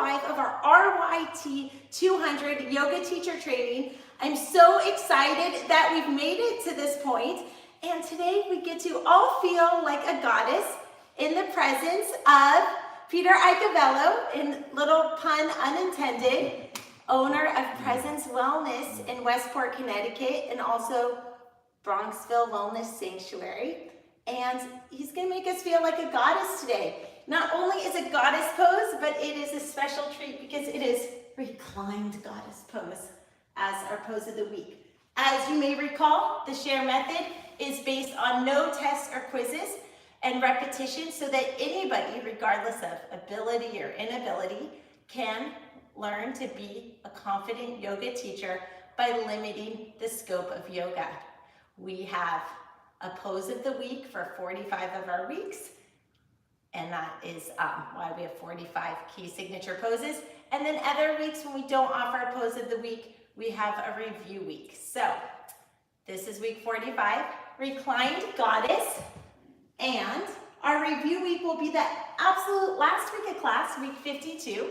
45 of our RYT 200 yoga teacher training. I'm so excited that we've made it to this point, and today we get to all feel like a goddess in the presence of Peter Icavello, in little pun unintended, owner of Presence Wellness in Westport, Connecticut, and also Bronxville Wellness Sanctuary. And he's gonna make us feel like a goddess today. Not only is it goddess pose, but it is a special treat because it is reclined goddess pose as our pose of the week. As you may recall, the SHARE method is based on no tests or quizzes and repetition so that anybody, regardless of ability or inability, can learn to be a confident yoga teacher by limiting the scope of yoga. We have a pose of the week for 45 of our weeks, and that is why we have 45 key signature poses. And then other weeks when we don't offer a pose of the week, we have a review week. So this is week 45, Reclined Goddess, and our review week will be the absolute last week of class, week 52.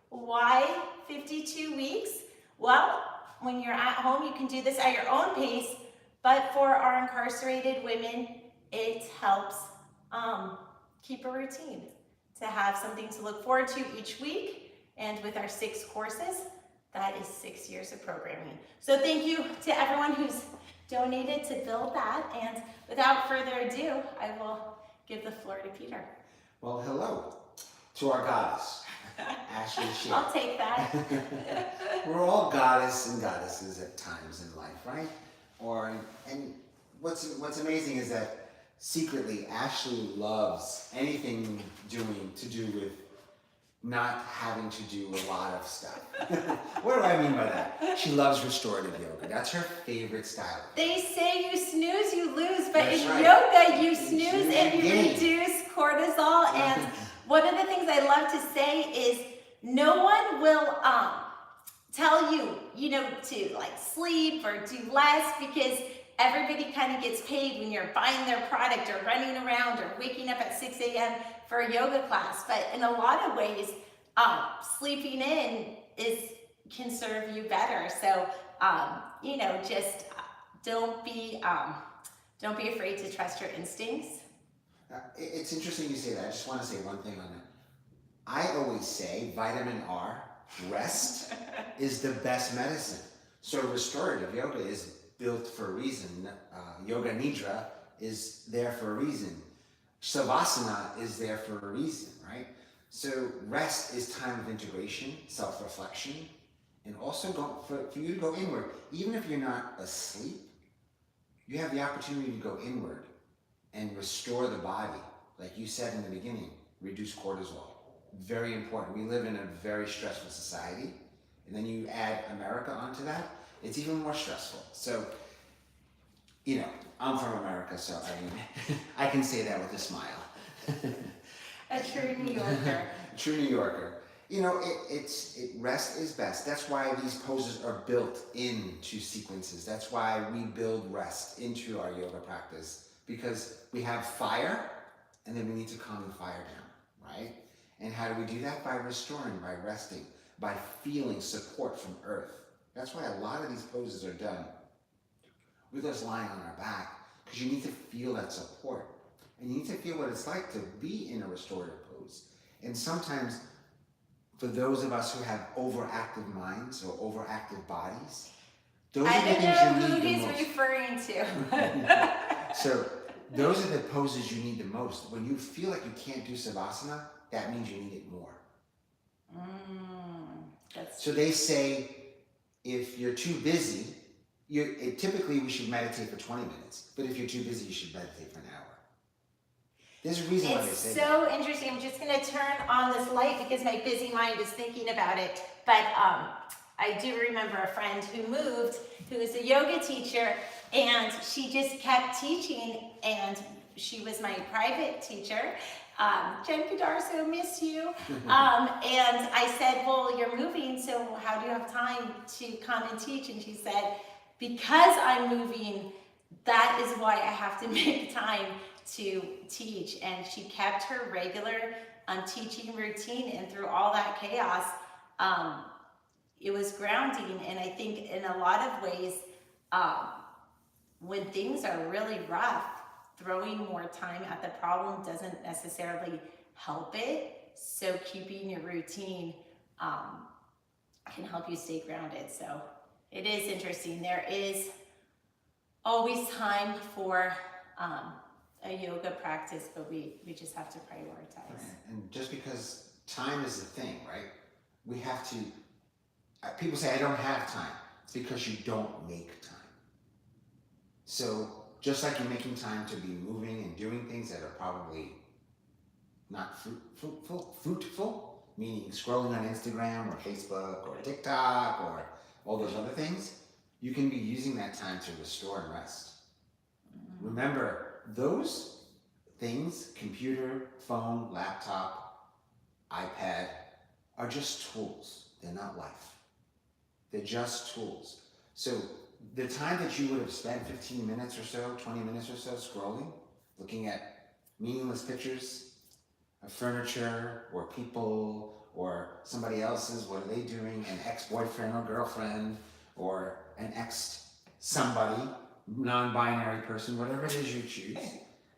Why 52 weeks? Well, when you're at home, you can do this at your own pace, but for our incarcerated women, it helps keep a routine, to have something to look forward to each week. And with our 6 courses, that is 6 years of programming. So thank you to everyone who's donated to build that. And without further ado, I will give the floor to Peter. Well, hello to our goddess, Ashley Share. I'll take that. We're all goddess and goddesses at times in life, right? And what's amazing is that secretly Ashley loves anything to do with not having to do a lot of stuff. What do I mean by that? She loves restorative yoga. That's her favorite style. They say you snooze, you lose, but That's in right. yoga, you snooze and you gain. reduce cortisol. And one of the things I love to say is no one will tell you, to like sleep or do less, because everybody kind of gets paid when you're buying their product or running around or waking up at 6 a.m. for a yoga class. But in a lot of ways, sleeping in can serve you better. So, just don't be afraid to trust your instincts. It's interesting you say that. I just want to say one thing on that. I always say vitamin R, rest, is the best medicine. So restorative yoga is built for a reason. Yoga Nidra is there for a reason. Savasana is there for a reason, right? So rest is time of integration, self-reflection, and also for you to go inward. Even if you're not asleep, you have the opportunity to go inward and restore the body. Like you said in the beginning, reduce cortisol. Very important. We live in a very stressful society, and then you add America onto that, it's even more stressful. So, I'm from America, so I can say that with a smile. A true New Yorker. True New Yorker. Rest is best. That's why these poses are built into sequences. That's why we build rest into our yoga practice, because we have fire, and then we need to calm the fire down, right? And how do we do that? By restoring, by resting, by feeling support from earth. That's why a lot of these poses are done with us lying on our back, because you need to feel that support. And you need to feel what it's like to be in a restorative pose. And sometimes, for those of us who have overactive minds or overactive bodies, those are the things you need the most. I don't know who he's referring to. So those are the poses you need the most. When you feel like you can't do Savasana, that means you need it more. So they say, if you're too busy, typically we should meditate for 20 minutes, but if you're too busy, you should meditate for an hour. There's a reason why they say that. It's so interesting. I'm just going to turn on this light because my busy mind is thinking about it. But I do remember a friend who moved, who is a yoga teacher, and she just kept teaching, and she was my private teacher. Jen Cadarso, miss you. And I said, well, you're moving, so how do you have time to come and teach? And she said, because I'm moving, that is why I have to make time to teach. And she kept her regular teaching routine, and through all that chaos, it was grounding. And I think in a lot of ways, when things are really rough, throwing more time at the problem doesn't necessarily help it. So keeping your routine can help you stay grounded. So it is interesting. There is always time for a yoga practice, but we just have to prioritize. Right. And just because time is the thing, right? We have to, people say, I don't have time. It's because you don't make time. So just like you're making time to be moving and doing things that are probably not fruitful, meaning scrolling on Instagram or Facebook or TikTok or all those other things, you can be using that time to restore and rest. Remember, those things, computer, phone, laptop, iPad, are just tools. They're not life. They're just tools. So the time that you would have spent 15 minutes or so, 20 minutes or so scrolling, looking at meaningless pictures of furniture or people or somebody else's, what are they doing, an ex-boyfriend or girlfriend or an ex-somebody, non-binary person, whatever it is you choose.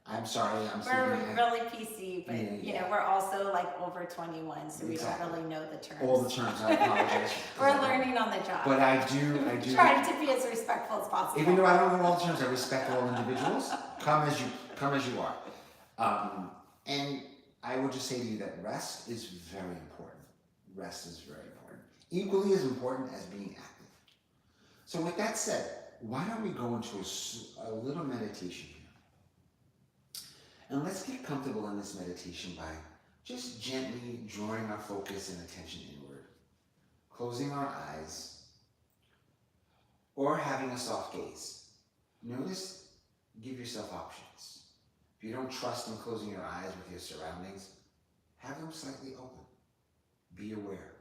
I'm sorry, We're really PC, but you know, we're also like over 21, so we don't really know the terms. All the terms, I apologize. We're learning on the job. But I do. Trying to be as respectful as possible. Even though I don't know all the terms, I respect all individuals. Come as you are. And I would just say to you that rest is very important. Rest is very important. Equally as important as being active. So with that said, why don't we go into a little meditation here? And let's get comfortable in this meditation by just gently drawing our focus and attention inward, closing our eyes, or having a soft gaze. Notice, give yourself options. If you don't trust in closing your eyes with your surroundings, have them slightly open. Be aware.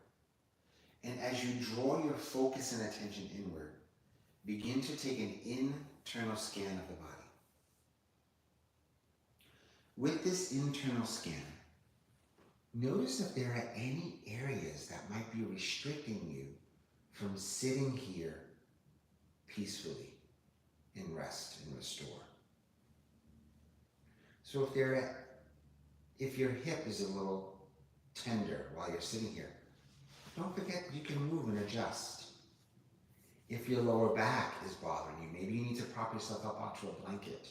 And as you draw your focus and attention inward, begin to take an internal scan of the body. With this internal scan, notice if there are any areas that might be restricting you from sitting here peacefully in rest and restore. So if your hip is a little tender while you're sitting here, don't forget you can move and adjust. If your lower back is bothering you, maybe you need to prop yourself up onto a blanket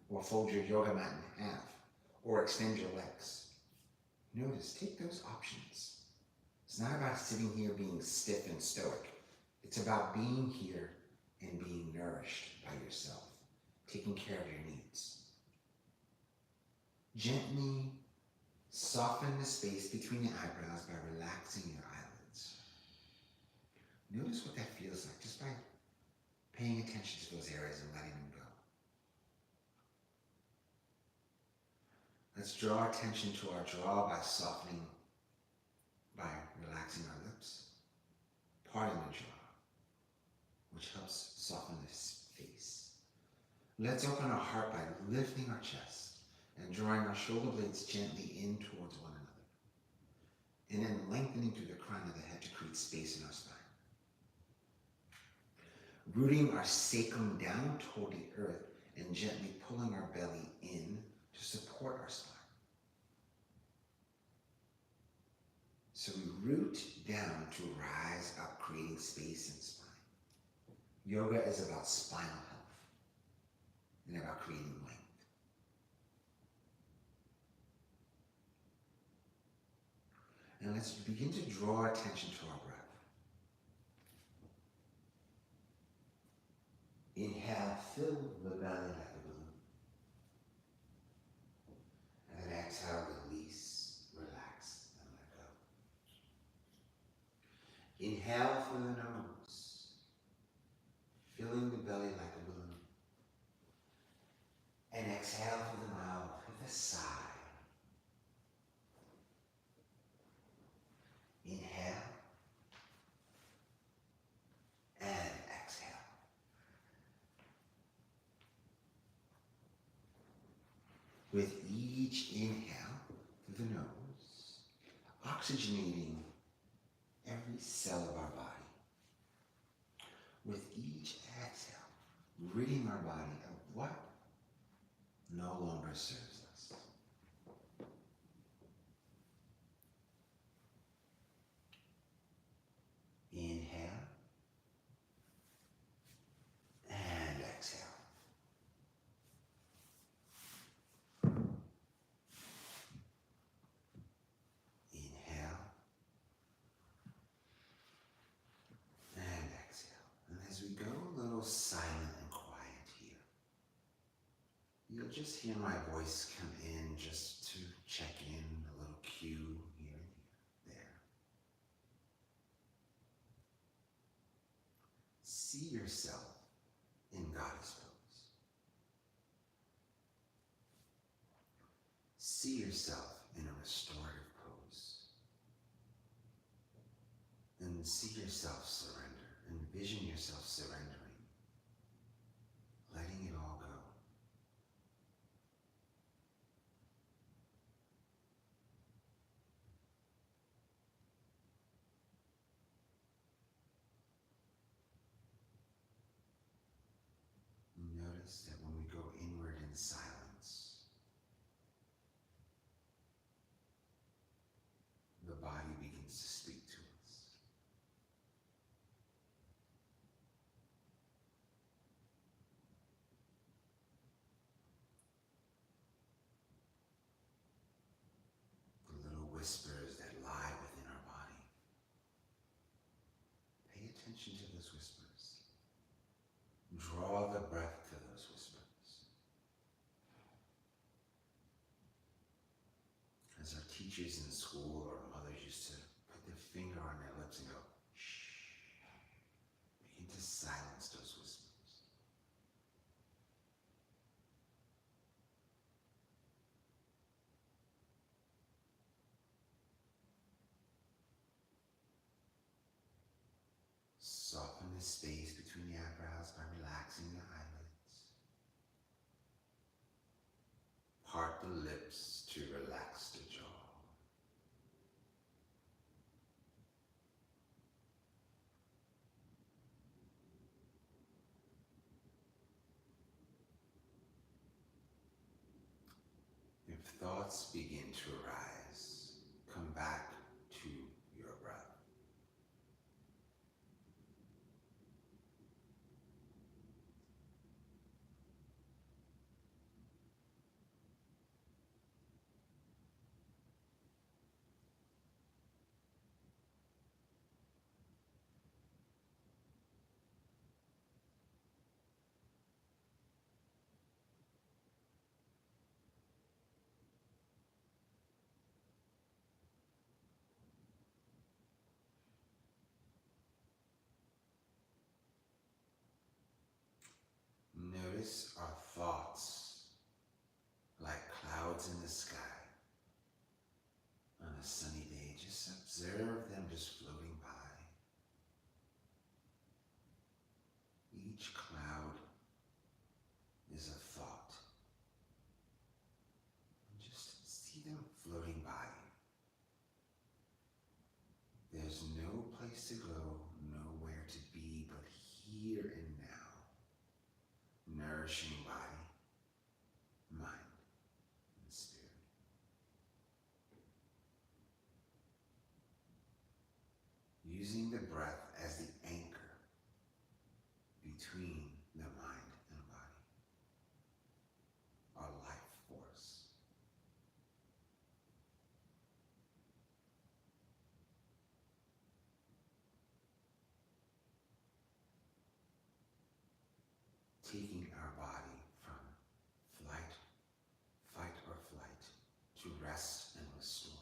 or fold your yoga mat in half or extend your legs. Notice, take those options. It's not about sitting here being stiff and stoic. It's about being here and being nourished by yourself, taking care of your needs. Gently soften the space between your eyebrows by relaxing your eyelids. Notice what that feels like just by paying attention to those areas and letting them go. Let's draw attention to our jaw by relaxing our lips, parting the jaw, which helps soften the face. Let's open our heart by lifting our chest and drawing our shoulder blades gently in towards one another, and then lengthening through the crown of the head to create space in our spine. Rooting our sacrum down toward the earth and gently pulling our belly in to support our spine. So we root down to rise up, creating space in spine. Yoga is about spinal health and about creating length. And let's begin to draw attention to our breath. Inhale, fill the belly like a balloon. And then exhale, release, relax, and let go. Inhale through the nose, filling the belly like a balloon. And exhale through the mouth with a sigh. Inhale and exhale. With each inhale through the nose oxygenating every cell of our body. With each exhale, ridding our body of what no longer serves us. Inhale and exhale. Inhale and exhale. And as we go a little silent and quiet here, you'll just hear my voice come in just to check in, a little cue here and there. See yourself in goddess pose. See yourself in a restorative pose. And see yourself surrender. Envision yourself surrendering, letting it all go. Notice that when we go inward in silence, the body begins to speak to us. The little whispers that lie within our body. Pay attention to those whispers. Draw the breath to those whispers. As our teachers in school or mothers used to put their finger on their lips and go, shh. Begin to silence those whispers. Soften the space between the eyebrows by relaxing the eyelids. Part the lips to relax the jaw. If thoughts begin to arise, come back to your breath. Notice our thoughts like clouds in the sky. On a sunny day, just observe them just floating by. Each cloud is a thought. And just see them floating by. There's no place to go, nowhere to be, but here and now. Nourishing body, mind, and spirit. Using the breath as the anchor between the mind and body. Our life force. Taking our body from flight, fight or flight, to rest and restore.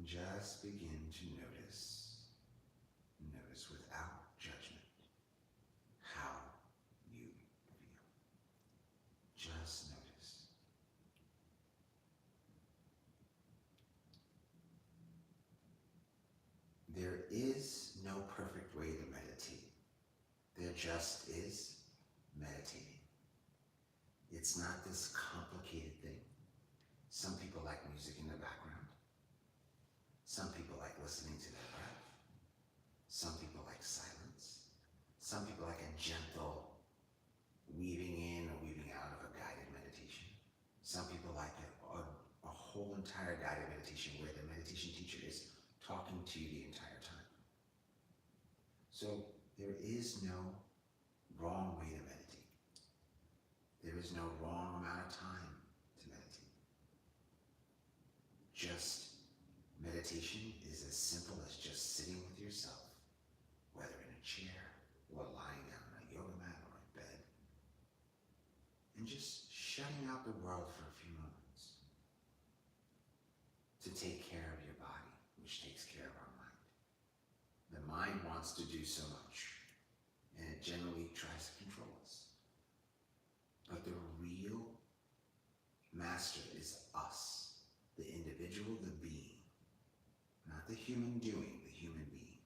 just begin to notice without judgment how you feel. Just notice. There is no perfect way to meditate. There just is meditating. It's not this complicated thing. Some people like music in the background. Some people like listening to their breath. Some people like silence. Some people like a gentle weaving in or weaving out of a guided meditation. Some people like a whole entire guided meditation where the meditation teacher is talking to you the entire time. So there is no wrong way to meditate. There is no wrong amount of time to meditate. Just meditation is as simple as just sitting with yourself, whether in a chair or lying down on a yoga mat or in bed, and just shutting out the world for a few moments to take care of your body, which takes care of our mind. The mind wants to do so much, and it generally tries to control us. But the real master is us, the individual, the being, not the human doing, the human being.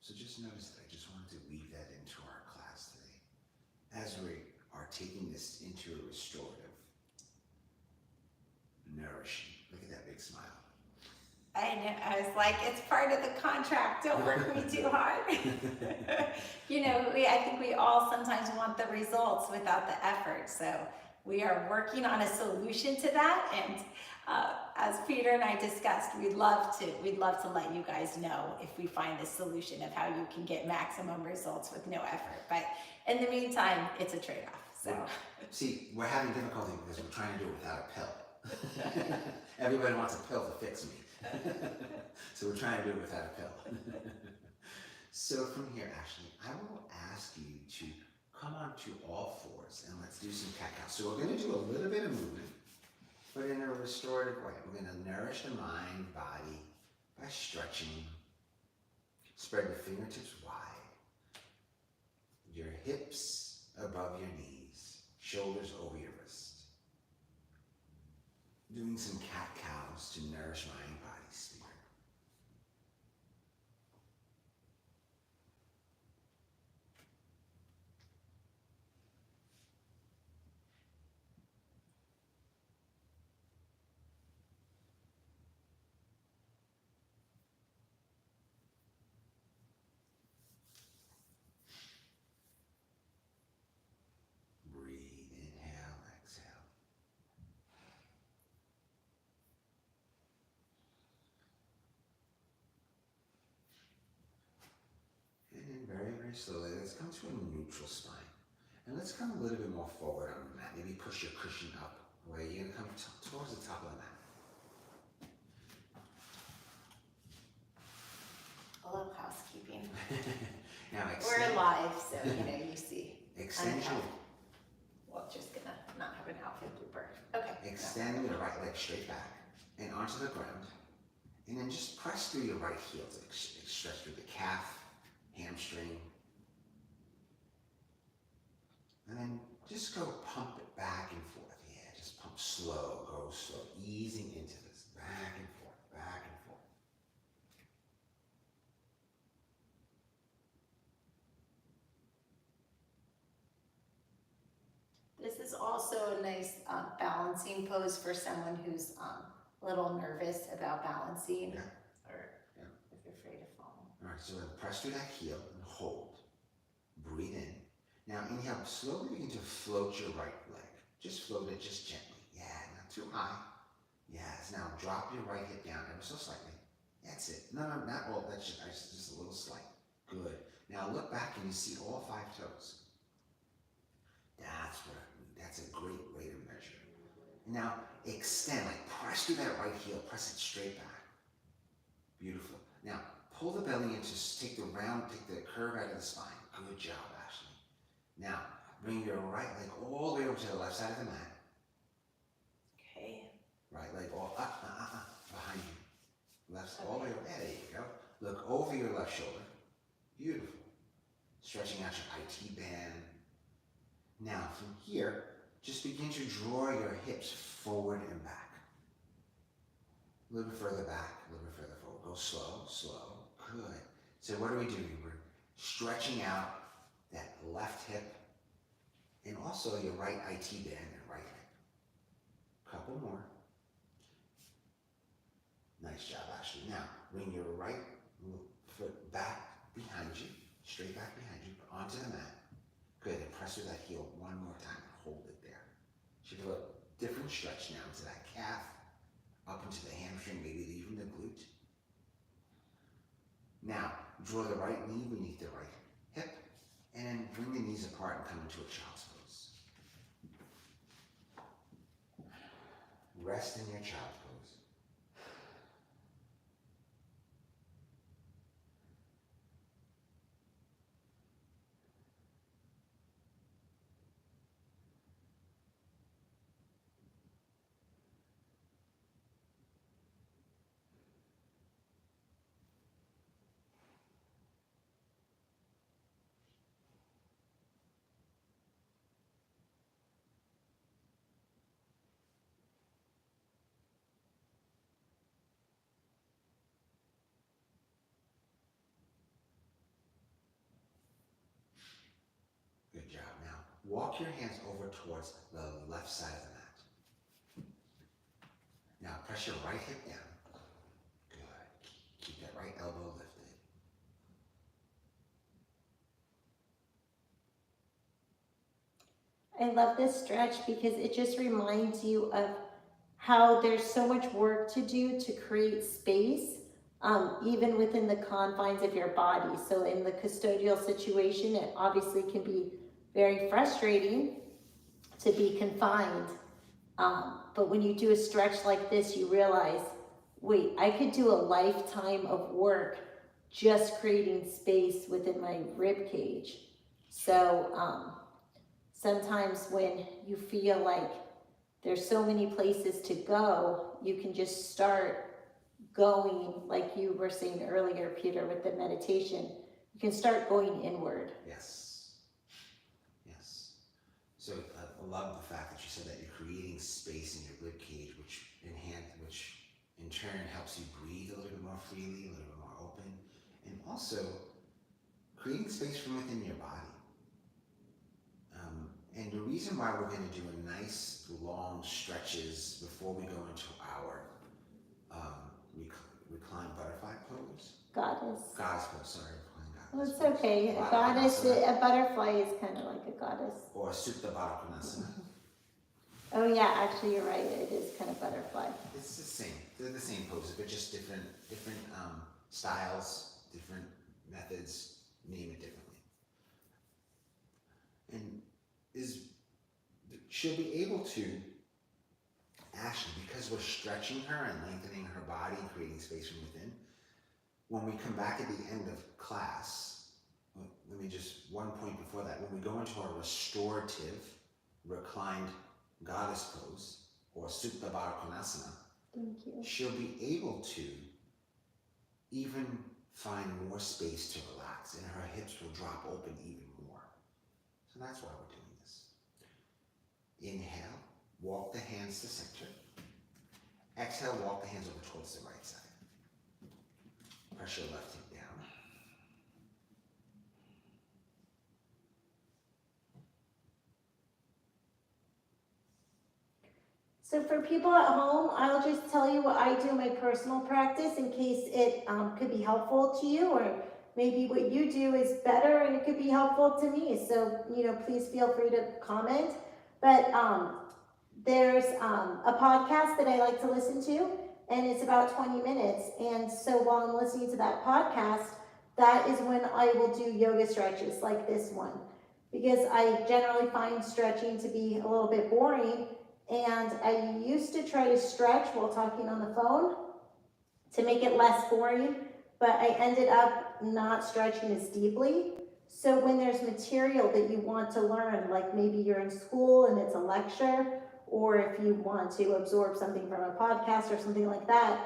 So just notice that. I just wanted to weave that into our class today. As we are taking this into a restorative, nourishing. Look at that big smile. I was like, it's part of the contract. Don't work me too hard. I think we all sometimes want the results without the effort. So we are working on a solution to that. And as Peter and I discussed, we'd love to let you guys know if we find the solution of how you can get maximum results with no effort. But in the meantime, it's a trade-off. So see, we're having difficulty because we're trying to do it without a pill. Everybody wants a pill to fix me. So we're trying to do it without a pill. So from here, Ashley, I will ask you to come onto all fours and let's do some cat-cow. So we're going to do a little bit of movement, but in a restorative way. We're going to nourish the mind, body by stretching. Spread the fingertips wide. Your hips above your knees, shoulders over your wrist. Doing some cat-cows to nourish mind, body, spirit. Breathe, inhale, exhale. And then very, very slowly, let's come to a neutral spine. And let's come a little bit more forward on the mat. Maybe push your cushion up where you're going to come towards the top of the mat. a little housekeeping. Now We're live, so you see. Extend your Well, just gonna not have an outfit blooper. Okay. Extend your right leg straight back and onto the ground. And then just press through your right heel to stretch through the calf, hamstring. And then just go pump it back and forth. Yeah, just pump slow, go slow, easing into this. Back and forth, back and forth. This is also a nice balancing pose for someone who's a little nervous about balancing, or if you're afraid of falling. All right, so press through that heel and hold. Breathe in. Now inhale, slowly begin to float your right leg. Just float it, just gently. Yeah, not too high. Yes, now drop your right hip down ever so slightly. That's it. No, not all, that's just a little slight. Good. Now look back and you see all 5 toes. That's a great way to measure. Now extend, like press through that right heel, press it straight back. Beautiful. Now pull the belly in, just take the curve out of the spine. Good job, Ashley. Now bring your right leg all the way over to the left side of the mat. Okay. Right leg all up, behind you. your left shoulder. Beautiful. Stretching out your IT band. Now from here, just begin to draw your hips forward and back. A little bit further back, a little bit further forward. Go slow, slow. Good. So what are we doing? We're stretching out that left hip and also your right IT band and right hip. Couple more. Nice job, Ashley. Now, bring your right foot back behind you, straight back behind you, onto the mat. Good, and press with that heel one more time and hold it there. Should feel a different stretch now into that calf, up into the hamstring, maybe even the glute. Now, draw the right knee beneath the right hip, and then bring the knees apart and come into a child's pose. Rest in your child's pose. Good job. Now, walk your hands over towards the left side of the mat. Now, press your right hip down. Good. Keep that right elbow lifted. I love this stretch because it just reminds you of how there's so much work to do to create space, even within the confines of your body. So in the custodial situation, it obviously can be very frustrating to be confined. But when you do a stretch like this, you realize, wait, I could do a lifetime of work just creating space within my rib cage. So sometimes when you feel like there's so many places to go, you can just start going, like you were saying earlier, Peter, with the meditation. You can start going inward. Yes. Yes. So I love the fact that you said that you're creating space in your rib cage, which in turn helps you breathe a little bit more freely, a little bit more open, and also creating space from within your body. And the reason why we're going to do a nice long stretches before we go into our reclined butterfly pose. Goddess. Goddess pose, sorry, reclined Well, goddess it's pose. okay. A goddess, a butterfly is kind of like a goddess. Or Supta Kanasana. Oh yeah, actually you're right. It is kind of butterfly. It's the same. They're the same poses, but just different styles, different methods, name it differently. And she'll be able to, actually, because we're stretching her and lengthening her body and creating space from within, when we come back at the end of class, let me just, one point before that, when we go into our restorative reclined goddess pose, or Supta Kanasana, Thank you. she'll be able to even find more space to relax, and her hips will drop open even more. So that's why we're doing this. Inhale, walk the hands to center. Exhale, walk the hands over towards the right side. Press your left hip down. So for people at home, I'll just tell you what I do in my personal practice in case it could be helpful to you, or maybe what you do is better and it could be helpful to me. So, please feel free to comment. But there's a podcast that I like to listen to, and it's about 20 minutes. And so while I'm listening to that podcast, that is when I will do yoga stretches like this one, because I generally find stretching to be a little bit boring. And I used to try to stretch while talking on the phone to make it less boring, but I ended up not stretching as deeply. So when there's material that you want to learn, like maybe you're in school and it's a lecture, or if you want to absorb something from a podcast or something like that,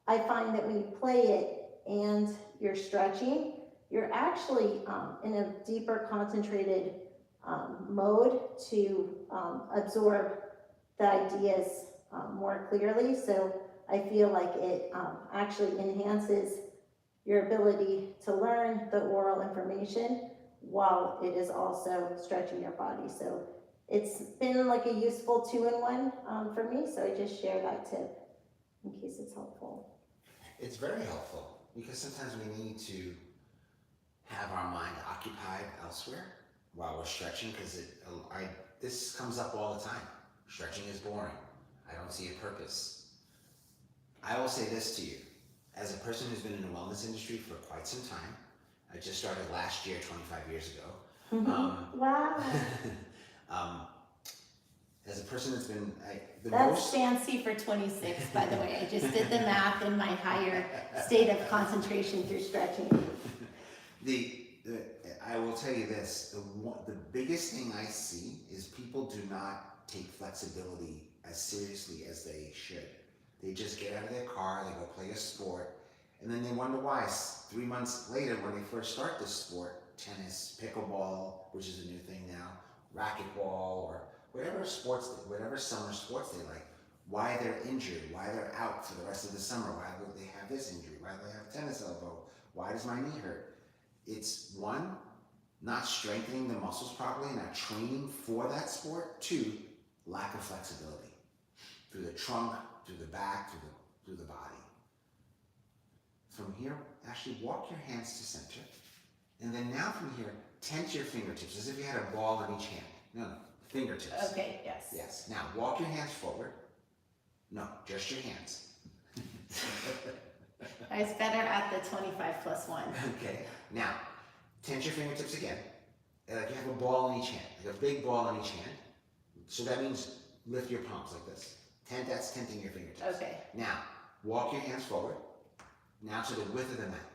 I find that when you play it and you're stretching, you're actually in a deeper concentrated mode to absorb the ideas more clearly. So I feel like it actually enhances your ability to learn the oral information while it is also stretching your body. So it's been like a useful 2-in-1 for me. So I just share that tip in case it's helpful. It's very helpful because sometimes we need to have our mind occupied elsewhere while we're stretching, because this comes up all the time. Stretching is boring. I don't see a purpose. I will say this to you. As a person who's been in the wellness industry for quite some time, I just started last year, 25 years ago. Wow. As a person that's been That's fancy for 26, by the way. I just did the math in my higher state of concentration through stretching. I will tell you this, the biggest thing I see is people do not take flexibility as seriously as they should. They just get out of their car, they go play a sport, and then they wonder why 3 months later when they first start this sport, tennis, pickleball, which is a new thing now, racquetball, or whatever summer sports they like, why they're injured, why they're out for the rest of the summer, why do they have this injury, why do they have tennis elbow, why does my knee hurt? It's one, not strengthening the muscles properly, not training for that sport. Two, lack of flexibility through the trunk, through the back, through the body. From here, actually walk your hands to center. And then now from here, tense your fingertips as if you had a ball in each hand. No, fingertips. Okay, yes. Yes. Now walk your hands forward. No, just your hands. I was better at the 25 plus 1. Okay. Now, tense your fingertips again. Like you have a ball in each hand, like a big ball in each hand. So that means lift your palms like this. That's tenting your fingertips. Okay. Now, walk your hands forward. Now to the width of the mat.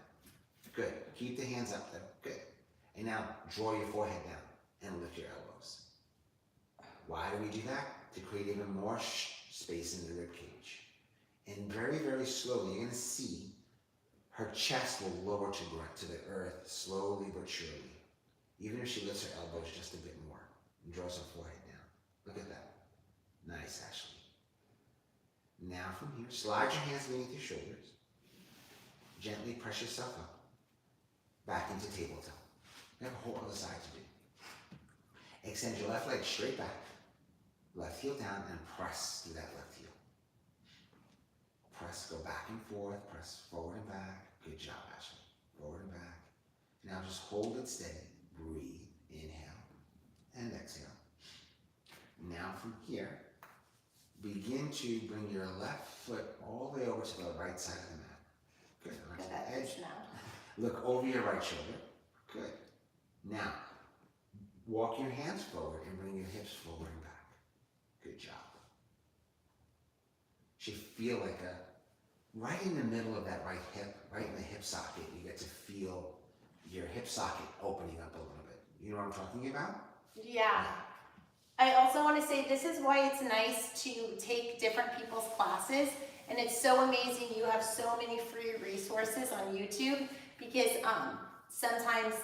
Good. Keep the hands up there. Good. And now draw your forehead down and lift your elbows. Why do we do that? To create even more space in the rib cage. And very, very slowly, you're going to see her chest will lower to the earth, slowly but surely. Even if she lifts her elbows just a bit more and draws her forehead down. Look at that. Nice, Ashley. Now from here, slide your hands beneath your shoulders. Gently press yourself up. Back into tabletop. You have a whole other side to do. Extend your left leg straight back. Left heel down and press through that left heel. Press, go back and forth, press forward and back. Good job, Ashley. Forward and back. Now just hold it steady. Breathe. Inhale and exhale. Now from here, begin to bring your left foot all the way over to the right side of the mat. Good. Onto the edge. Look over your right shoulder. Good. Now, walk your hands forward and bring your hips forward and back. Good job. Should feel like right in the middle of that right hip, right in the hip socket, you get to feel your hip socket opening up a little bit. You know what I'm talking about? Yeah. I also want to say this is why it's nice to take different people's classes, and it's so amazing you have so many free resources on YouTube, because sometimes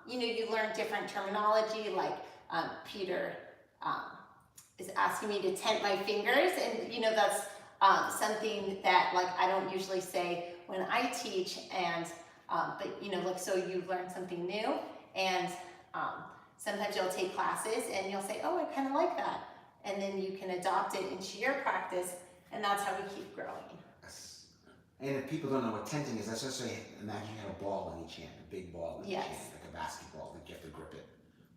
you learn different terminology, like Peter is asking me to tent my fingers, and that's something that I don't usually say when I teach, and but so you learn something new, and sometimes you'll take classes and you'll say, oh, I kind of like that, and then you can adopt it into your practice, and that's how we keep growing. Yes. And if people don't know what tenting is, let's just say, imagine you have a ball in each hand, a big ball in each hand, like a basketball, that you have to grip it,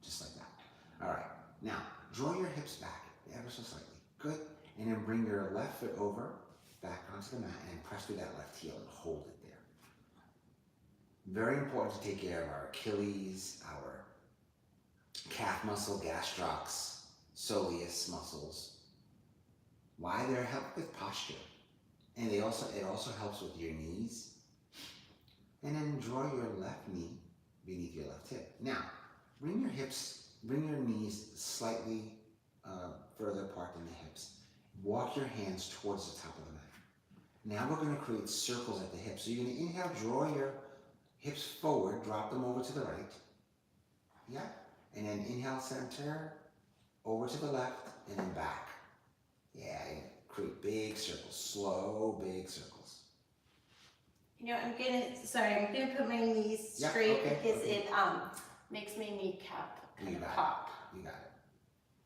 just like that. All right. Now, draw your hips back ever so slightly. Good. And then bring your left foot over, back onto the mat, and press through that left heel and hold it there. Very important to take care of our Achilles, our calf muscle, gastrocs, soleus muscles. Why? They help with posture. And it also helps with your knees. And then draw your left knee beneath your left hip. Now, bring your knees slightly further apart than the hips. Walk your hands towards the top of the mat. Now we're going to create circles at the hips. So you're going to inhale, draw your hips forward, drop them over to the right. Yeah. And then inhale, center, over to the left, and then back. Yeah, create big circles, slow, big circles. You know, I'm gonna put my knees straight because it makes my kneecap kind of pop. You got it.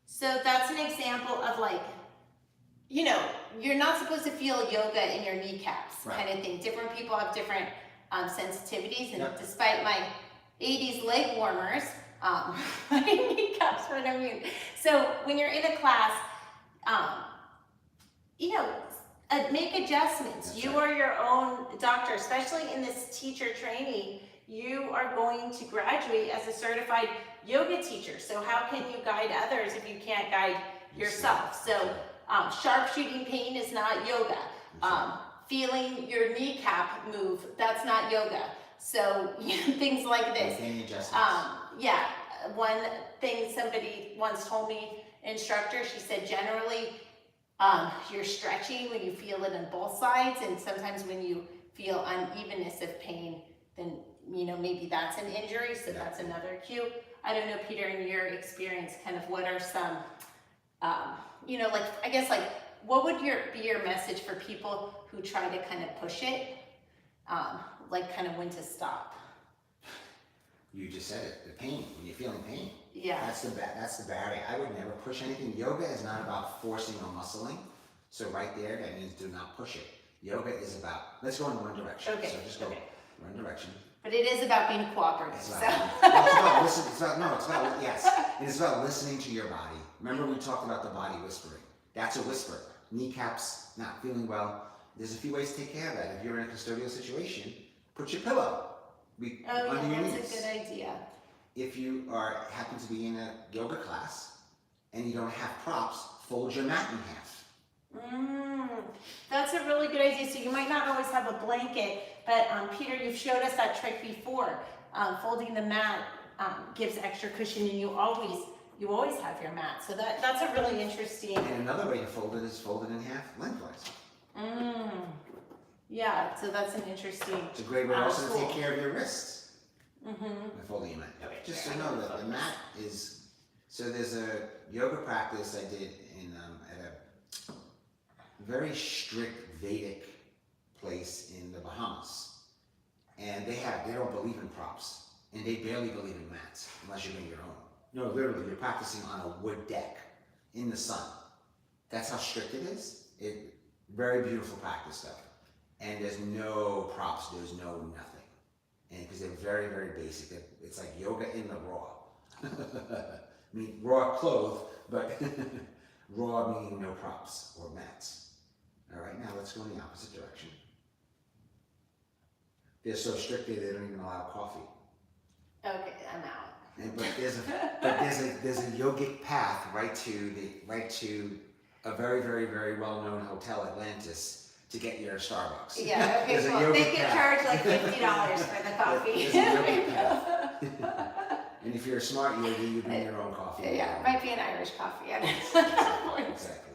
So that's an example of like, you know, you're not supposed to feel yoga in your kneecaps kind of thing. Different people have different sensitivities, and despite my 80s leg warmers, my kneecaps what I mean. So when you're in a class, you know, make adjustments. That's you are your own doctor, especially in this teacher training. You are going to graduate as a certified yoga teacher. So how can you guide others if you can't guide yourself? So sharpshooting pain is not yoga. Feeling your kneecap move, that's not yoga. So things like this. Yeah, one thing somebody once told me, instructor, she said generally you're stretching when you feel it on both sides, and sometimes when you feel unevenness of pain, then you know maybe that's an injury, so that's another cue. I don't know, Peter, in your experience, kind of what are some, you know, like, I guess, like, what would be your message for people who try to kind of push it, like kind of when to stop? You just said it, the pain, when you're feeling pain. Yeah. That's the barrier. I would never push anything. Yoga is not about forcing or muscling. So right there, that means do not push it. Yoga is about, let's go in one direction. Okay. So just go one direction. But it is about being cooperative. It's about it's about listening to your body. Remember we talked about the body whispering. That's a whisper. Kneecaps not feeling well. There's a few ways to take care of that. If you're in a custodial situation, put your pillow under your knees. That's a good idea. If you happen to be in a yoga class and you don't have props, fold your mat in half. That's a really good idea. So you might not always have a blanket, but Peter, you've showed us that trick before. Folding the mat gives extra cushion, and you always have your mat. So that's a really interesting. And another way to fold it is fold it in half lengthwise. Yeah, so that's an interesting. It's a great way also to take care of your wrists. By folding your mat. Okay, just so you know that the mat is. So there's a yoga practice I did in at a very strict Vedic place in the Bahamas, and they don't believe in props, and they barely believe in mats unless you bring your own. No, literally, you're practicing on a wood deck in the sun. That's how strict it is. Very beautiful practice though, and there's no props. There's no nothing, and because they're very, very basic. It's like yoga in the raw. I mean, raw clothes, but raw meaning no props or mats. All right, now let's go in the opposite direction. They're so strict they don't even allow coffee. Okay, I'm out. But there's a yogic path right to a very, very, very well-known hotel, Atlantis, to get your Starbucks. Yeah, okay, cool. They can charge like $50 for the coffee. There's a yogic path. And if you're a smart yogi, you bring your own coffee. Yeah, it might be an Irish coffee. Exactly.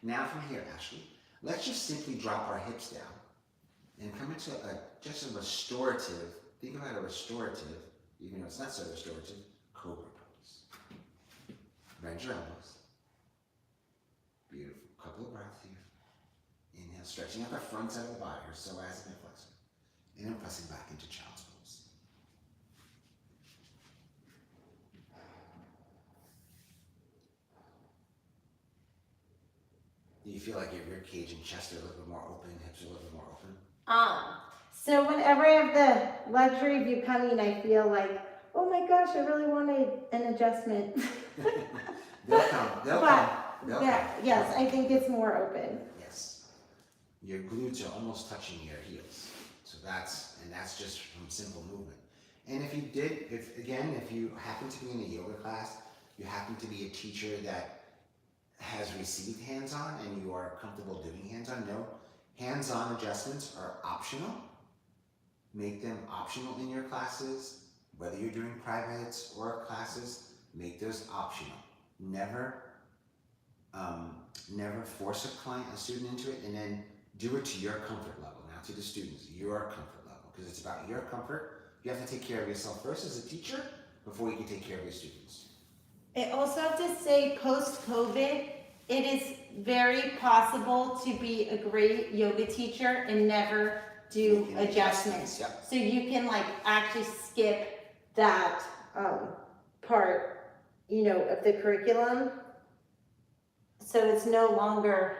Now from here, Ashley, let's just simply drop our hips down and come into just a restorative, think about a restorative, even though it's not so restorative, cobra pose. Bend your elbows. Beautiful. Couple of breaths here. Inhale, stretching out the front side of the body, or so as an flexor. And then pressing back into child's pose. Do you feel like your rib cage and chest are a little bit more open, hips are a little bit more open? So whenever I have the luxury of you coming, I feel like, oh my gosh, I really wanted an adjustment. They'll come. Yes, I think it's more open. Yes. Your glutes are almost touching your heels. So that's just from simple movement. And if you happen to be in a yoga class, you happen to be a teacher that has received hands-on and you are comfortable doing hands-on, no. Hands-on adjustments are optional. Make them optional in your classes. Whether you're doing privates or classes, make those optional. Never force a student into it and then do it to your comfort level, not to the students, your comfort level, because it's about your comfort. You have to take care of yourself first as a teacher before you can take care of your students. I also have to say, post-COVID, it is very possible to be a great yoga teacher and never do adjustments. Yep. So you can like actually skip that part, you know, of the curriculum. So it's no longer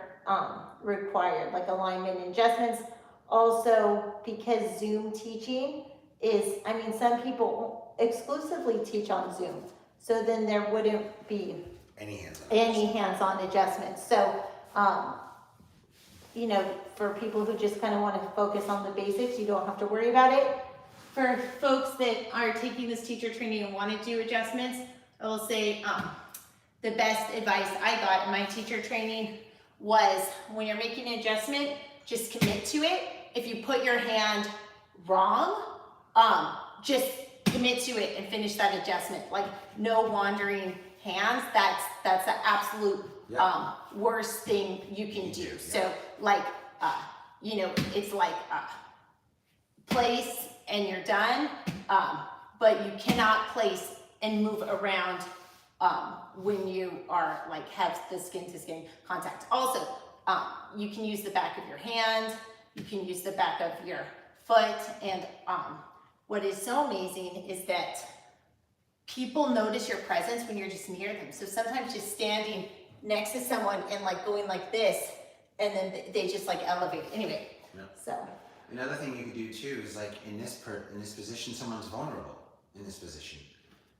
required, like alignment and adjustments. Also, because Zoom teaching is, I mean, some people exclusively teach on Zoom. So then there wouldn't be Any hands-on. any hands-on adjustments. So, you know, for people who just kind of want to focus on the basics, you don't have to worry about it. For folks that are taking this teacher training and want to do adjustments, I will say the best advice I got in my teacher training was when you're making an adjustment, just commit to it. If you put your hand wrong, just commit to it and finish that adjustment. Like no wandering hands. That's the absolute worst thing you can do. Yeah. So like, you know, it's like place and you're done, but you cannot place and move around when you are like have the skin to skin contact. Also, you can use the back of your hand, you can use the back of your foot, and what is so amazing is that people notice your presence when you're just near them. So sometimes just standing next to someone and like going like this, and then they just like elevate. Anyway, so. Another thing you could do too is like in this position, someone's vulnerable in this position.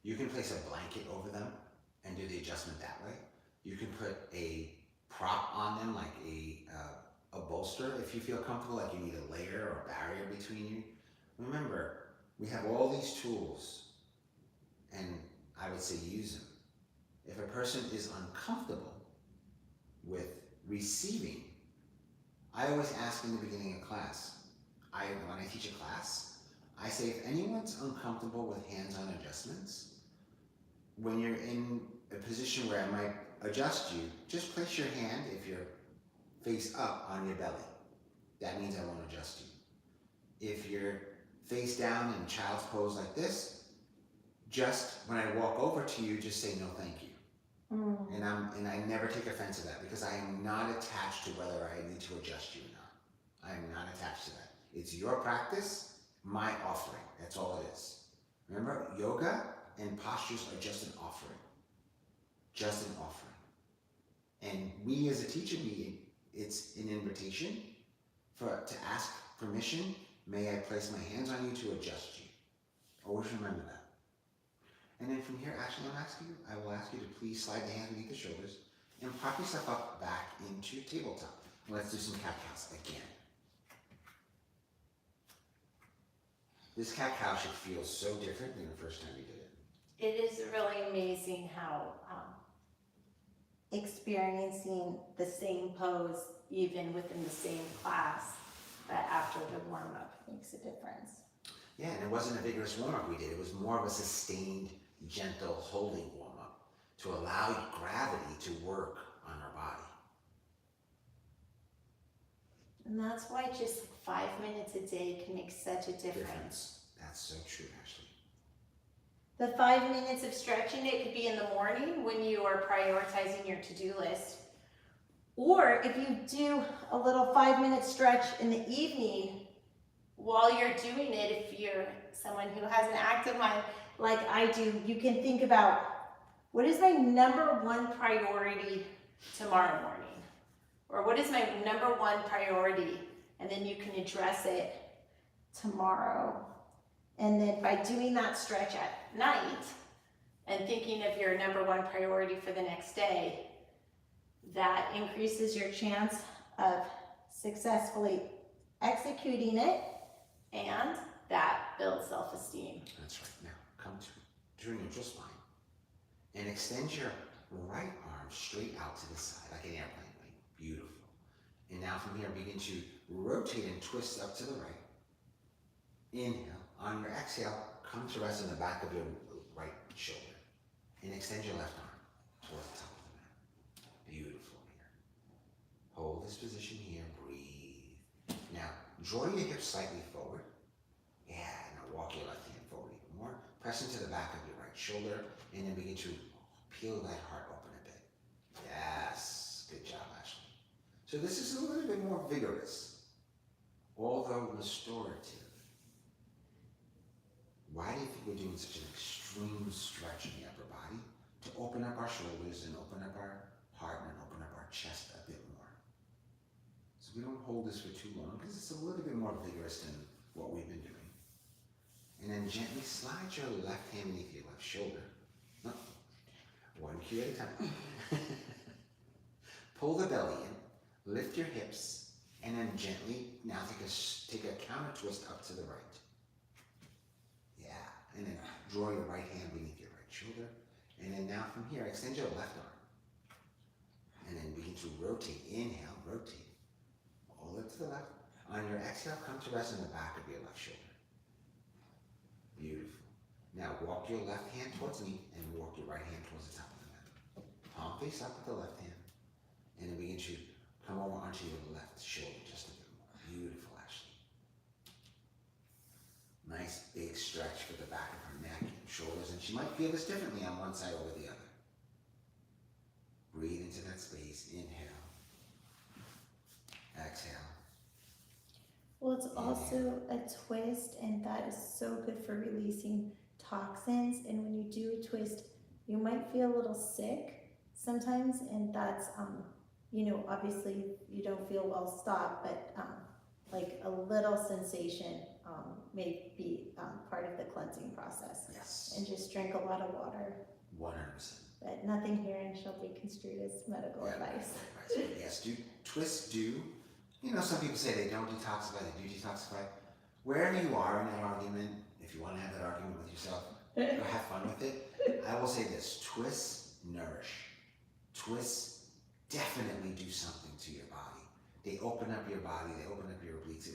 You can place a blanket over them and do the adjustment that way. You can put a prop on them, like a bolster, if you feel comfortable, like you need a layer or a barrier between you. Remember, we have all these tools, and I would say use them. If a person is uncomfortable with receiving, I always ask in the beginning of class, when I teach a class, I say if anyone's uncomfortable with hands-on adjustments, when you're in a position where I might adjust you, just place your hand, if you're face up, on your belly. That means I won't adjust you. If you're face down in child's pose like this, just when I walk over to you, just say no thank you. And I never take offense to that because I am not attached to whether I need to adjust you or not. I am not attached to that. It's your practice, my offering. That's all it is. Remember, yoga and postures are just an offering. Just an offering. And we as a teacher, it's an invitation to ask permission. May I place my hands on you to adjust you? Always remember that. And then from here, actually, I will ask you to please slide the hands beneath the shoulders and prop yourself up back into tabletop. Let's do some cat-cows again. This cat-cow should feel so different than the first time you did it. It is really amazing how experiencing the same pose, even within the same class, but after the warm-up makes a difference. Yeah, and it wasn't a vigorous warm-up we did. It was more of a sustained, gentle, holding warm-up to allow gravity to work on our body. And that's why just 5 minutes a day can make such a difference. That's so true, Ashley. The 5 minutes of stretching, it could be in the morning when you are prioritizing your to-do list. Or if you do a little 5-minute stretch in the evening while you're doing it, if you're someone who has an active mind like I do, you can think about, what is my number one priority tomorrow morning? Or what is my number one priority? And then you can address it tomorrow. And then by doing that stretch at night and thinking of your number one priority for the next day, that increases your chance of successfully executing it, and that builds self-esteem. That's right. Now, come to your neutral spine and extend your right arm straight out to the side like an airplane wing. Beautiful. And now from here, begin to rotate and twist up to the right. Inhale. On your exhale, come to rest on the back of your right shoulder. And extend your left arm towards the top of the mat. Beautiful here. Hold this position here. Breathe. draw your hips slightly forward. Yeah, now walk your left hand forward even more. Press into the back of your right shoulder, and then begin to peel that heart open a bit. Yes, good job, Ashley. So this is a little bit more vigorous, although restorative. Why do you think we're doing such an extreme stretch in the upper body? To open up our shoulders and open up our heart and open up our chest a bit more. So we don't hold this for too long because it's a little bit more vigorous than what we've been doing. And then gently slide your left hand beneath your left shoulder. No, one cue at a time. Pull the belly in, lift your hips, and then gently now take a counter twist up to the right. Yeah, and then draw your right hand beneath your right shoulder. And then now from here, extend your left arm. And then begin to rotate. Inhale, rotate. All the way to the left. On your exhale, come to rest on the back of your left shoulder. Beautiful. Now walk your left hand towards me and walk your right hand towards the top of the mat. Palm face up with the left hand. And then begin to come over onto your left shoulder just a bit more. Beautiful, Ashley. Nice big stretch for the back of her neck and shoulders, and she might feel this differently on one side over the other. Breathe into that space. Inhale. Exhale. Well, it's also a twist, and that is so good for releasing toxins. And when you do a twist, you might feel a little sick sometimes, and that's, obviously you don't feel well, stop, but like a little sensation may be part of the cleansing process. Yes. And just drink a lot of water. 100%. But nothing herein shall be construed as medical advice. Yes, twists do. Some people say they don't detoxify, they do detoxify. Wherever you are in that argument, if you want to have that argument with yourself, go have fun with it. I will say this, twists nourish. Twists definitely do something to your body. They open up your body, they open up your obliques.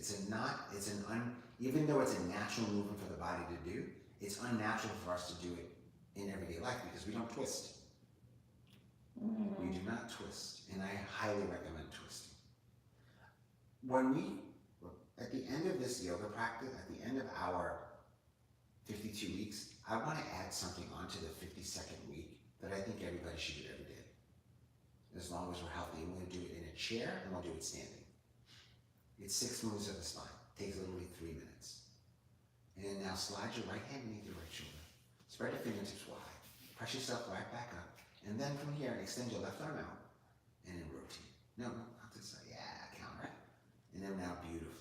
Even though it's a natural movement for the body to do, it's unnatural for us to do it in everyday life because we don't twist. We do not twist, and I highly recommend twisting. At the end of this yoga practice, at the end of our 52 weeks, I want to add something onto the 52nd week that I think everybody should do every day. As long as we're healthy, and we're going to do it in a chair, and we'll do it standing. It's 6 moves of the spine. Takes literally 3 minutes. And then now slide your right hand beneath your right shoulder. Spread your fingertips wide. Press yourself right back up. And then from here, extend your left arm out. And then rotate. No, not to the side. Yeah, counter. And then now, beautiful.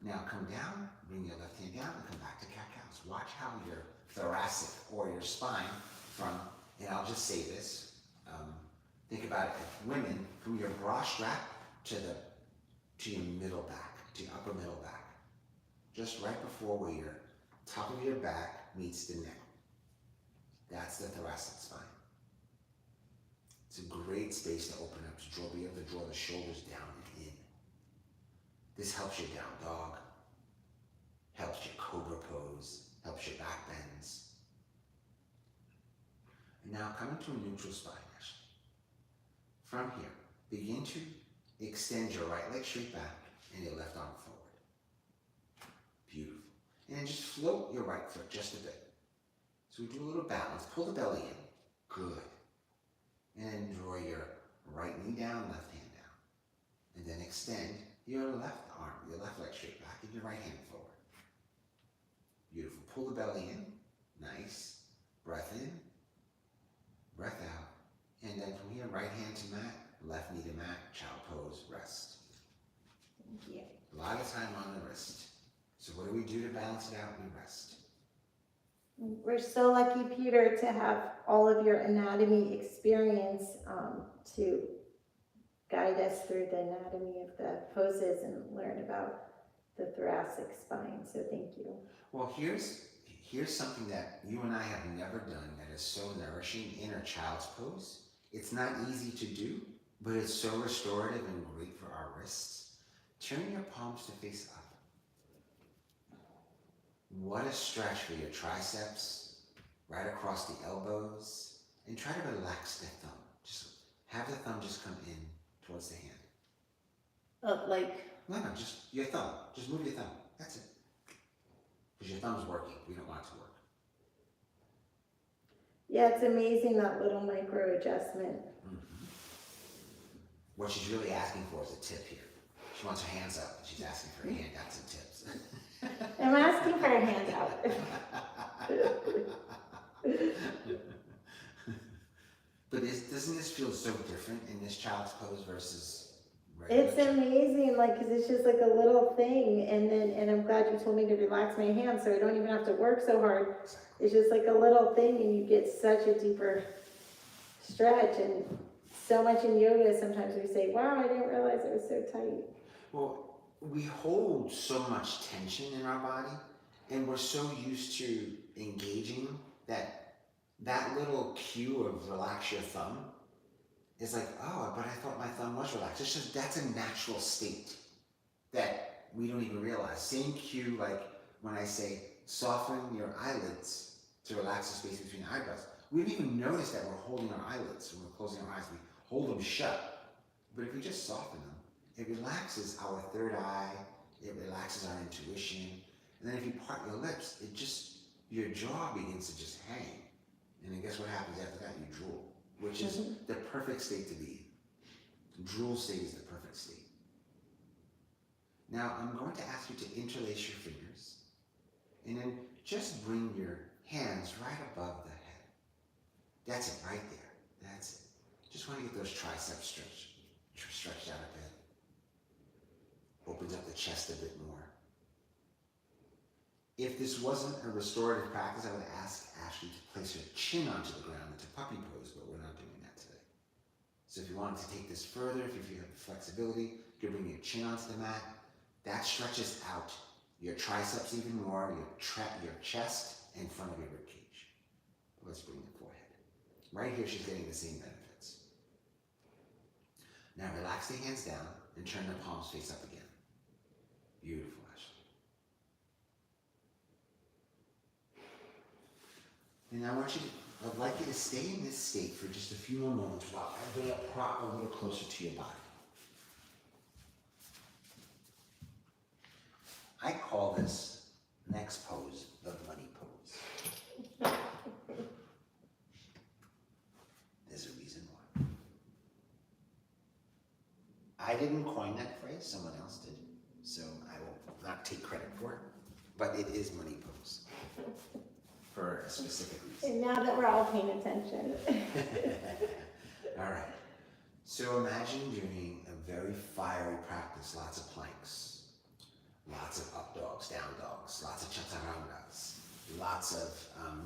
Now come down, bring your left hand down, and come back to cat-cows. Watch how your thoracic or your spine and I'll just say this, think about it, women, from your bra strap to your middle back, to your upper middle back. Just right before where your top of your back meets the neck. That's the thoracic spine. It's a great space to open up, to be able to draw the shoulders down and in. This helps your down dog, helps your cobra pose, helps your back bends. And now come into a neutral spine, Ashley. From here, begin to extend your right leg straight back and your left arm forward. Beautiful. And then just float your right foot just a bit. So we do a little balance. Pull the belly in. Good. And then draw your right knee down, left hand down. And then extend your left arm, your left leg straight back, and your right hand forward. Beautiful. Pull the belly in. Nice. Breath in. Breath out. And then from here, right hand to mat, left knee to mat, child pose, rest. Thank you. A lot of time on the wrist. So what do we do to balance it out? We rest. We're so lucky, Peter, to have all of your anatomy experience to guide us through the anatomy of the poses and learn about the thoracic spine. So thank you. Well, here's something that you and I have never done that is so nourishing in our child's pose. It's not easy to do, but it's so restorative and great for our wrists. Turn your palms to face up. What a stretch for your triceps, right across the elbows, and try to relax the thumb. Just have the thumb just come in towards the hand. Like No, just your thumb. Just move your thumb. That's it. Because your thumb's working. We don't want it to work. Yeah, it's amazing, that little micro adjustment. Mm-hmm. What she's really asking for is a tip here. She wants her hands up, but she's asking for handouts and tips. I'm asking for a handout. But doesn't this feel so different in this child's pose versus regular? It's amazing, like, because it's just like a little thing, and I'm glad you told me to relax my hands so I don't even have to work so hard. Exactly. It's just like a little thing, and you get such a deeper stretch. And so much in yoga, sometimes we say, wow, I didn't realize it was so tight. Well, we hold so much tension in our body, and we're so used to engaging that little cue of relax your thumb is like, oh, but I thought my thumb was relaxed. It's just, that's a natural state that we don't even realize. Same cue like when I say soften your eyelids to relax the space between the eyebrows. We don't even notice that we're holding our eyelids when we're closing our eyes. We hold them shut. But if we just soften them, it relaxes our third eye, it relaxes our intuition. And then if you part your lips, your jaw begins to just hang. And then guess what happens after that? You drool, which is the perfect state to be in. Drool state is the perfect state. Now I'm going to ask you to interlace your fingers and then just bring your hands right above the head. That's it, right there. That's it. Just want to get those triceps stretched out a bit. Opens up the chest a bit more. If this wasn't a restorative practice, I would ask Ashley to place her chin onto the ground into puppy pose, but we're not doing that today. So if you wanted to take this further, if you feel the flexibility, you can bring your chin onto the mat. That stretches out your triceps even more, your chest in front of your rib cage. Let's bring the forehead. Right here, she's getting the same benefits. Now relax the hands down and turn the palms face up again. Beautiful, Ashley. And I'd like you to stay in this state for just a few more moments while I bring a prop a little closer to your body. I call this next pose the money pose. There's a reason why. I didn't coin that phrase, someone else did, so I will not take credit for it, but it is money pose for a specific reason. And now that we're all paying attention. All right, so imagine doing a very fiery practice, lots of planks. Lots of up dogs, down dogs, lots of chatarangas, lots of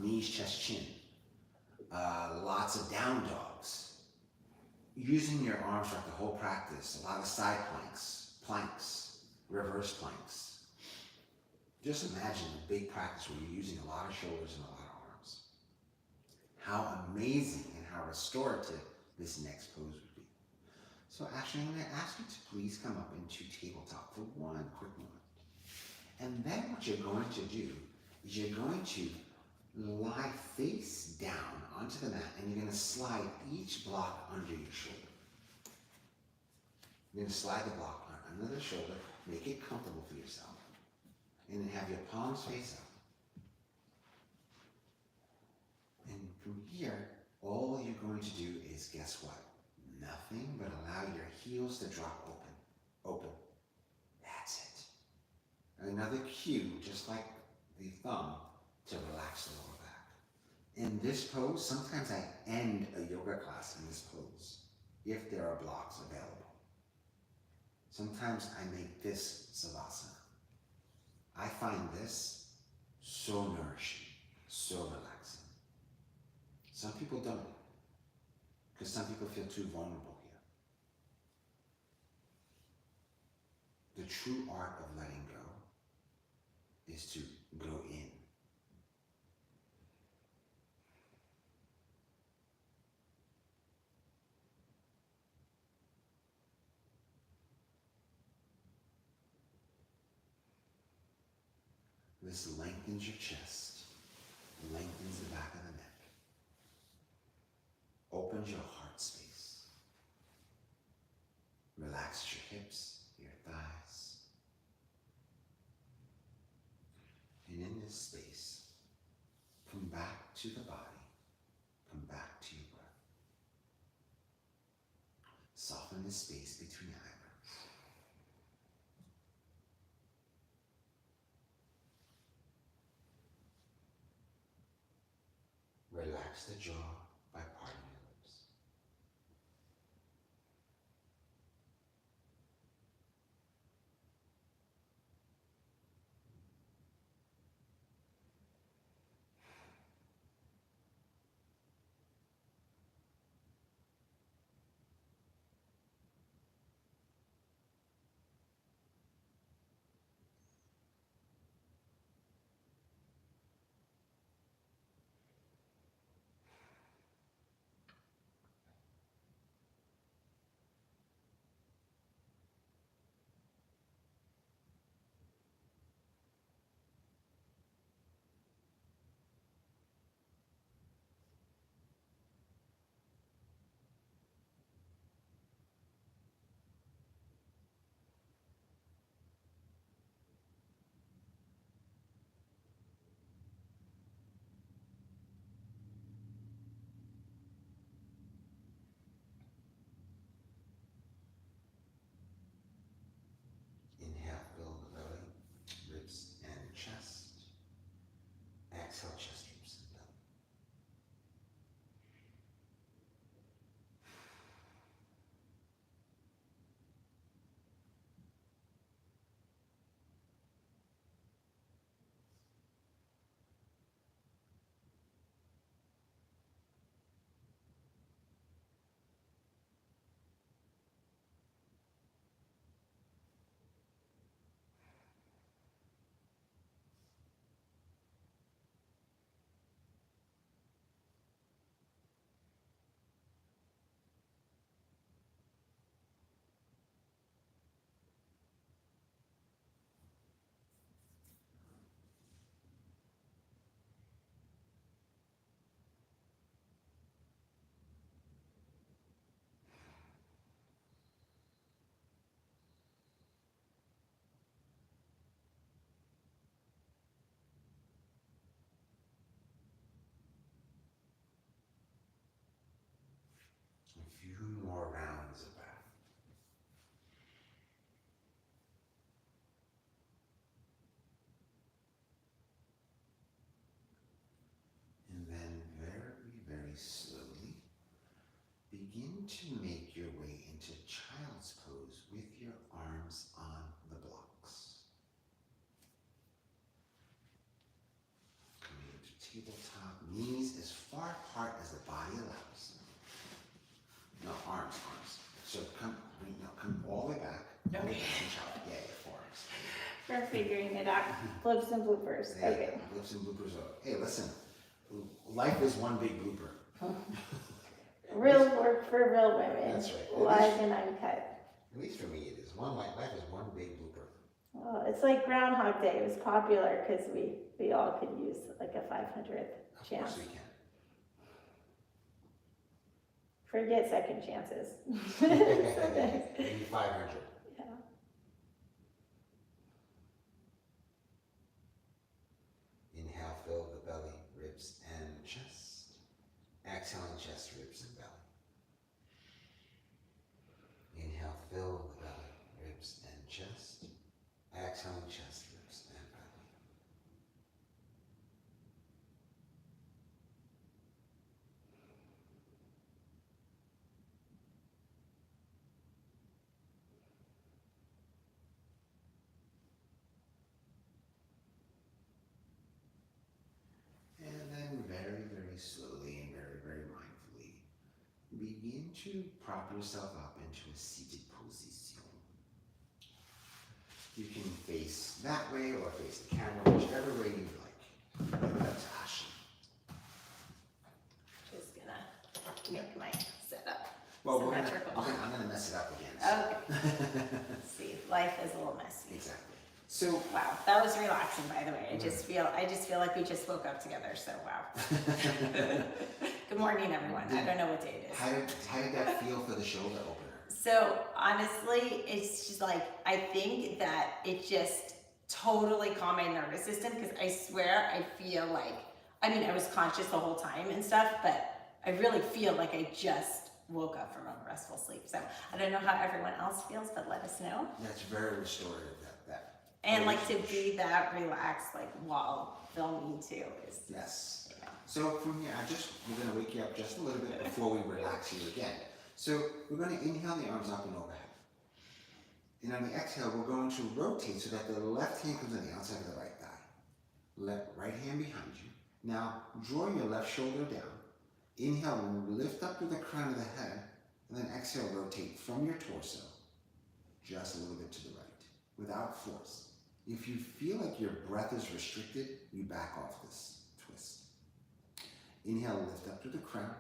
knees, chest, chin, lots of down dogs. Using your arms throughout the whole practice, a lot of side planks, reverse planks. Just imagine a big practice where you're using a lot of shoulders and a lot of arms. How amazing and how restorative this next pose would be. So actually, I'm going to ask you to please come up into tabletop for one quick moment. And then what you're going to do is you're going to lie face down onto the mat and you're going to slide each block under your shoulder. You're going to slide the block under the shoulder, make it comfortable for yourself, and then have your palms face up. And from here, all you're going to do is, guess what? Nothing but allow your heels to drop open. That's it. Another cue, just like the thumb, to relax the lower back. In this pose, sometimes I end a yoga class in this pose, if there are blocks available. Sometimes I make this savasana. I find this so nourishing, so relaxing. Some people don't, because some people feel too vulnerable here. The true art of letting go is to go in. This lengthens your chest, lengthens the back of the neck, opens your heart space, relaxes your hips, your thighs, this space. Come back to the body. Come back to your breath. Soften the space between eyebrows. Relax the jaw by parting your lips. Inhale, fill the belly, ribs, and chest. Exhale, chest, ribs, and belly. A few more rounds of breath. And then very slowly begin to make your way into child's pose with your arms on the blocks. Coming into tabletop, knees as far apart as the body allows. No, arms. So come all the way back. All the way back to child. Yeah, forearms. We're figuring it out. Flips and bloopers. Yeah, Okay. Flips and bloopers. Hey, listen. Life is one big blooper. Real work for real women. That's right. Live and uncut. At least for me, it is. Life is one big blooper. Well, it's like Groundhog Day. It was popular because we all could use like a 500th Of chance. course we can. Forget second chances. Maybe 500. Yeah. Inhale, fill the belly, ribs, and chest. Exhaling, chest, ribs, and belly. Inhale, fill the belly, ribs, and chest. Exhaling, chest, ribs, and belly. And then very slowly and very mindfully, begin to prop yourself up into a seated position. You can face that way or face the camera, whichever way you like. That's Ashley. Just gonna make my setup Well, symmetrical. I'm gonna mess it up again. So. Okay. Let's see, life is a little messy. Exactly. So Wow, that was relaxing, by the way. I just feel like we just woke up together. So wow. Good morning, everyone. I don't know what day it is. How did that feel for the shoulder opener? So honestly, it's just like I think that it just totally calm my nervous system, because I swear I feel like, I mean, I was conscious the whole time and stuff, but I really feel like I just woke up from a restful sleep. So I don't know how everyone else feels, but let us know. That's very restorative. And like to be that relaxed, like while filming too, is Yes. you know. So from here, we're gonna wake you up just a little bit before we relax you again. So we're gonna inhale the arms up and overhead. And on the exhale, we're going to rotate so that the left hand comes on the outside of the right thigh. Right hand behind you. Now draw your left shoulder down. Inhale, lift up to the crown of the head, and then exhale, rotate from your torso just a little bit to the right, without force. If you feel like your breath is restricted, you back off this twist. Inhale, lift up to the crown.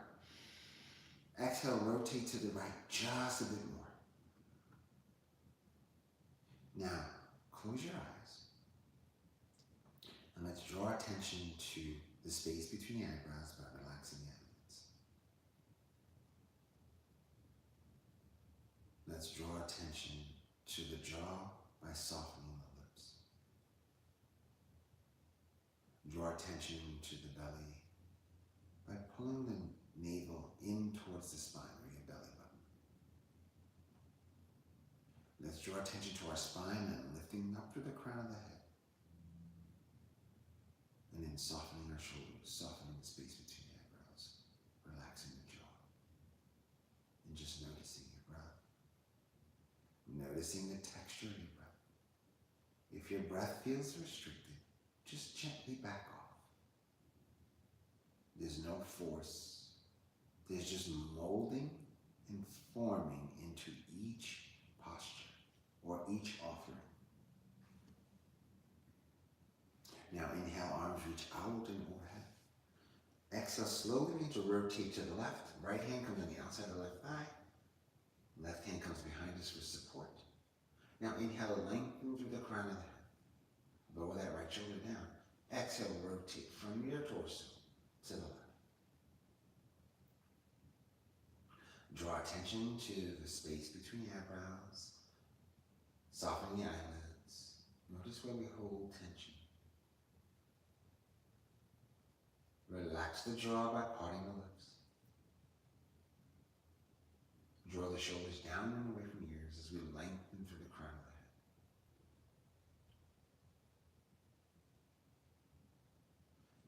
Exhale, rotate to the right just a bit more. Now, close your eyes. And let's draw attention to the space between the eyebrows by relaxing the eyelids. Let's draw attention to the jaw by softening the lips. Draw attention to the belly by pulling the navel in towards the spine or your belly button. Let's draw attention to our spine and lifting up to the crown of the head. And then softening our shoulders, softening the space between the eyebrows, relaxing the jaw. And just noticing your breath. Noticing the texture of your breath. If your breath feels restricted, just gently back off. There's no force. There's just molding and forming into each posture or each offering. Now inhale, arms reach out and overhead. Exhale, slowly begin to rotate to the left. Right hand comes on the outside of the left thigh. Left hand comes behind us for support. Now inhale, lengthen through the crown of the head. Lower that right shoulder down. Exhale, rotate from your torso to the left. Draw attention to the space between the eyebrows. Soften the eyelids. Notice where we hold tension. Relax the jaw by parting the lips. Draw the shoulders down and away from the ears as we lengthen through the crown of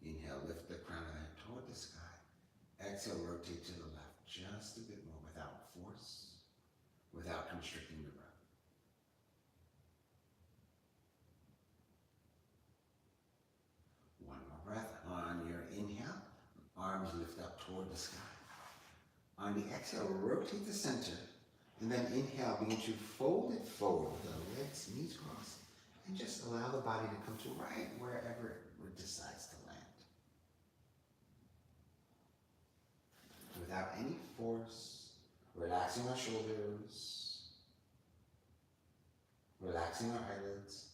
the head. Inhale, lift the crown of the head toward the sky. Exhale, rotate to the left just a bit more without force, without constricting the breath. One more breath. On your inhale, arms lift up toward the sky. On the exhale, rotate the center, and then inhale, begin to fold it forward with the legs, knees crossed, and just allow the body to come to right wherever it decides to land. Without any force, relaxing our shoulders, relaxing our eyelids.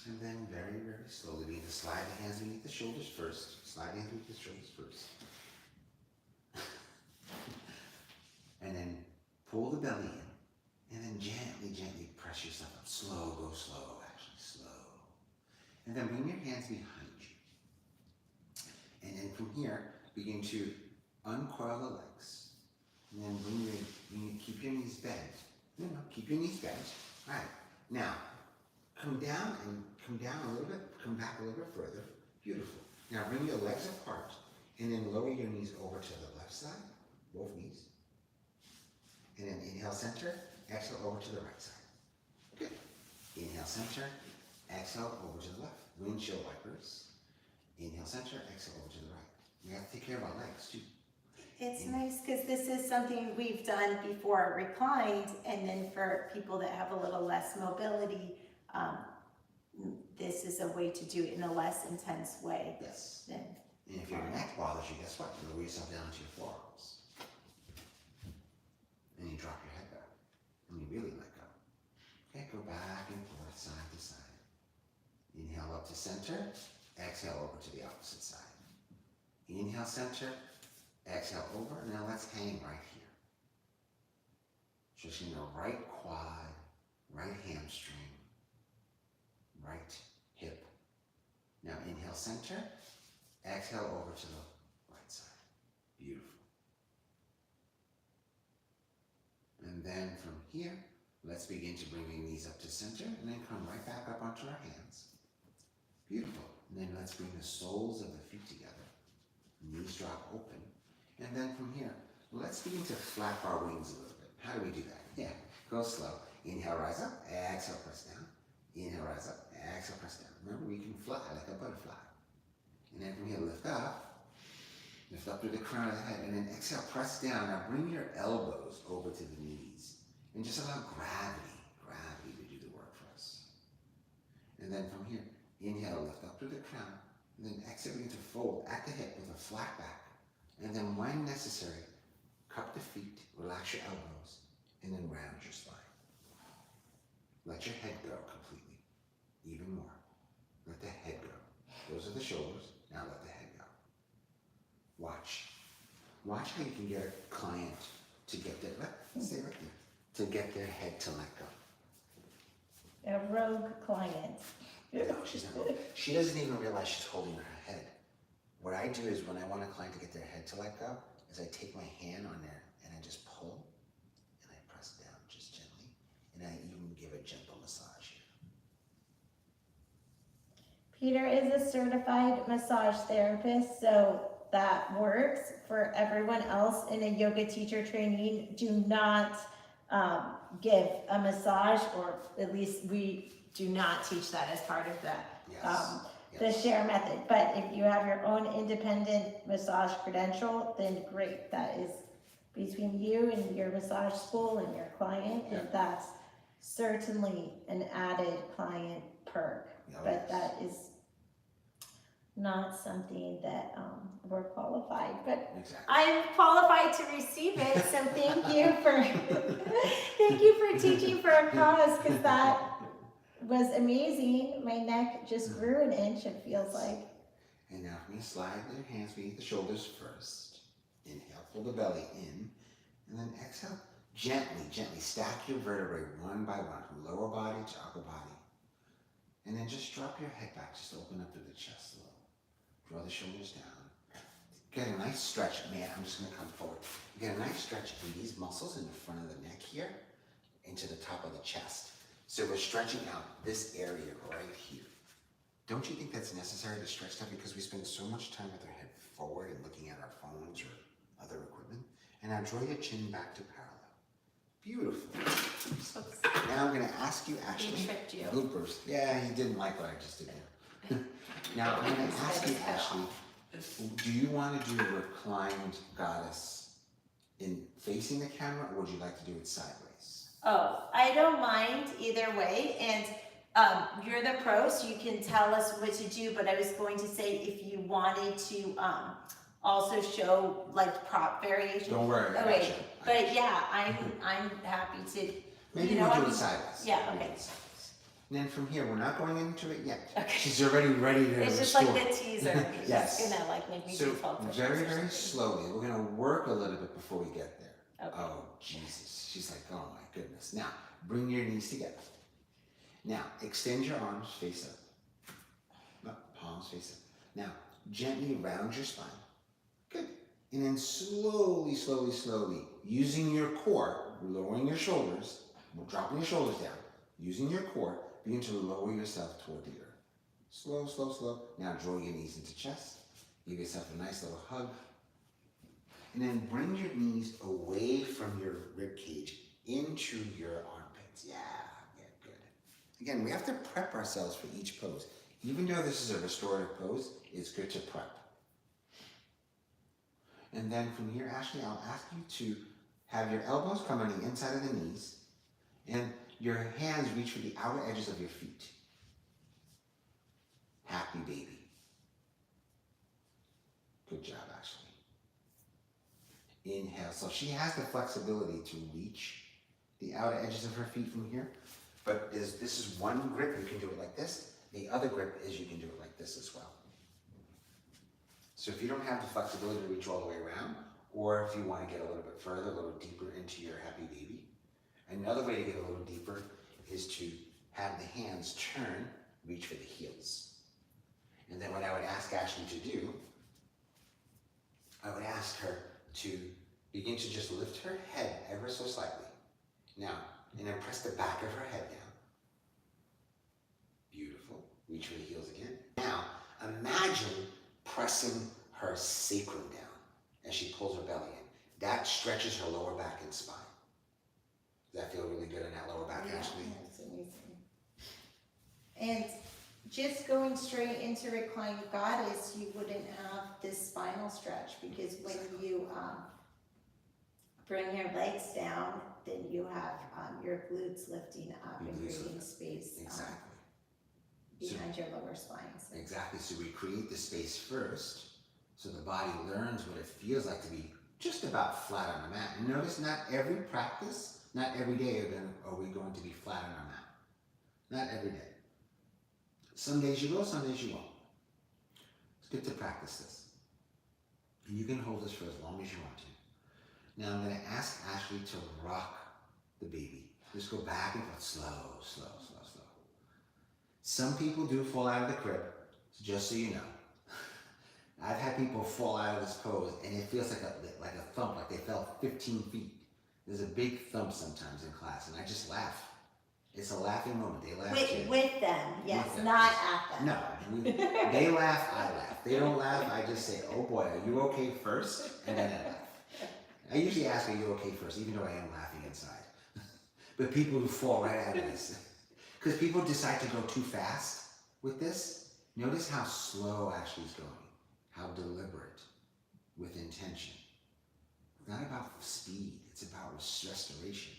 And then very, very slowly begin to slide the hands beneath the shoulders first. Slide the hands beneath the shoulders first. belly in, and then gently, gently press yourself up. Slow, go slow, actually, slow. And then bring your hands behind you. And then from here, begin to uncoil the legs. And then keep your knees bent. No, keep your knees bent. All right. Now, come down a little bit, come back a little bit further. Beautiful. Now bring your legs apart and then lower your knees over to the left side, both knees. And then inhale center, exhale over to the right side. Good. Inhale center, exhale over to the left. Windshield wipers. Inhale center, exhale over to the right. We have to take care of our legs too. It's nice because this is something we've done before, reclined, and then for people that have a little less mobility, this is a way to do it in a less intense way. Yes. Than and if your neck bothers you, guess what? You lower yourself down to your forearms. And you drop your head back. And you really let go. Okay, go back and forth, side to side. Inhale up to center. Exhale over to the opposite side. Inhale center. Exhale over. Now let's hang right here. Stretching the right quad, right hamstring, right hip. Now inhale center. Exhale over to the right side. Beautiful. And then from here, let's begin to bring the knees up to center and then come right back up onto our hands. Beautiful. And then let's bring the soles of the feet together. Knees drop open. And then from here, let's begin to flap our wings a little bit. How do we do that? Yeah, go slow. Inhale, rise up. Exhale, press down. Inhale, rise up. Exhale, press down. Remember, we can fly like a butterfly. And then from here, lift up to the crown of the head, and then exhale, press down. Now bring your elbows over to the knees, and just allow gravity to do the work for us. And then from here, inhale, lift up to the crown, and then exhale, begin to fold at the hip with a flat back. And then when necessary, cup the feet, relax your elbows, and then round your spine. Let your head go completely, even more. Let the head go. Those are the shoulders. Now let the head go. Watch how you can get a client to get their, stay right there, to get their head to let go. a rogue client. No, she's not rogue. She doesn't even realize she's holding her head. What I do is when I want a client to get their head to let go, is I take my hand on there and I just pull and I press down just gently. And I even give a gentle massage here. Peter is a certified massage therapist, so that works for everyone else in a yoga teacher training. Do not give a massage, or at least we do not teach that as part of that. Yes. The share method. But if you have your own independent massage credential, then great. That is between you and your massage school and your client, and that's certainly an added client perk. But that is not something that we're qualified. But I'm qualified to receive it. So thank you for thank you for teaching for a cause, because that was amazing. My neck just grew an inch, it feels like. And now I'm going to slide your hands beneath the shoulders first. Inhale, pull the belly in. And then exhale, gently stack your vertebrae one by one, from lower body to upper body. And then just drop your head back, just open up through the chest a little. Draw the shoulders down. Get a nice stretch. Man, I'm just going to come forward. You get a nice stretch in these muscles in the front of the neck here, into the top of the chest. So we're stretching out this area right here. Don't you think that's necessary to stretch that? Because we spend so much time with our head forward and looking at our phones or other equipment. And now draw your chin back to parallel. Beautiful. Now I'm going to ask you, Ashley. He tricked you. Bloopers. Yeah, he didn't like what I just did there. Now I'm going to ask you, Ashley, do you want to do a reclined goddess in facing the camera, or would you like to do it sideways? Oh, I don't mind either way, and you're the pro, so you can tell us what to do, but I was going to say if you wanted to also show like prop variation. Don't worry, I got you. But yeah, I'm happy to. Maybe we'll do it sideways. Yeah, okay. And then from here, we're not going into it yet. Okay. She's already ready to It's just restore. like the teaser. Yes. It's gonna like make me So do 12 very, push-ups or very something. slowly, we're going to work a little bit before we get there. Okay. Oh, Jesus. She's like, oh my goodness. Now, bring your knees together. Now, extend your arms face up. No, palms face up. Now, gently round your spine. Good. And then slowly, slowly, slowly, using your core, lowering your shoulders, dropping your shoulders down, using your core, begin to lower yourself toward the earth. Slow, slow, slow. Now draw your knees into chest. Give yourself a nice little hug. And then bring your knees away from your rib cage into your armpits. Yeah, good. Again, we have to prep ourselves for each pose. Even though this is a restorative pose, it's good to prep. And then from here, Ashley, I'll ask you to have your elbows come on the inside of the knees and your hands reach for the outer edges of your feet. Happy baby. Good job, Ashley. Inhale. So she has the flexibility to reach the outer edges of her feet from here. But this is one grip, you can do it like this. The other grip is you can do it like this as well. So if you don't have the flexibility to reach all the way around, or if you want to get a little bit further, a little deeper into your happy baby, another way to get a little deeper is to have the hands turn, reach for the heels. And then what I would ask Ashley to do, I would ask her to begin to just lift her head ever so slightly. Now, and then press the back of her head down. Beautiful. Reach for the heels again. Now, imagine pressing her sacrum down as she pulls her belly in. That stretches her lower back and spine. Does that feel really good in that lower back, Ashley? Yeah, that's amazing. And just going straight into Reclined Goddess, you wouldn't have this spinal stretch because when you bring your legs down, then you have your glutes lifting up and creating space behind your lower spine. So. Exactly. So we create the space first so the body learns what it feels like to be just about flat on the mat. And notice not every practice, not every day are we going to be flat on our mat. Not every day. Some days you will, some days you won't. It's good to practice this. And you can hold this for as long as you want to. Now I'm going to ask Ashley to rock the baby. Just go back and forth, slow, slow, slow, slow. Some people do fall out of the crib, just so you know. I've had people fall out of this pose and it feels like a thump, like they fell 15 feet. There's a big thump sometimes in class and I just laugh. It's a laughing moment. They laugh too. With them, yes, with them. Not at them. No, they laugh, I laugh. They don't laugh, I just say, oh boy, are you okay first? And then I laugh. I usually ask, are you okay first, even though I am laughing inside. But people who fall right out of this, because people decide to go too fast with this, notice how slow Ashley's going, how deliberate, with intention. It's not about speed, it's about restoration.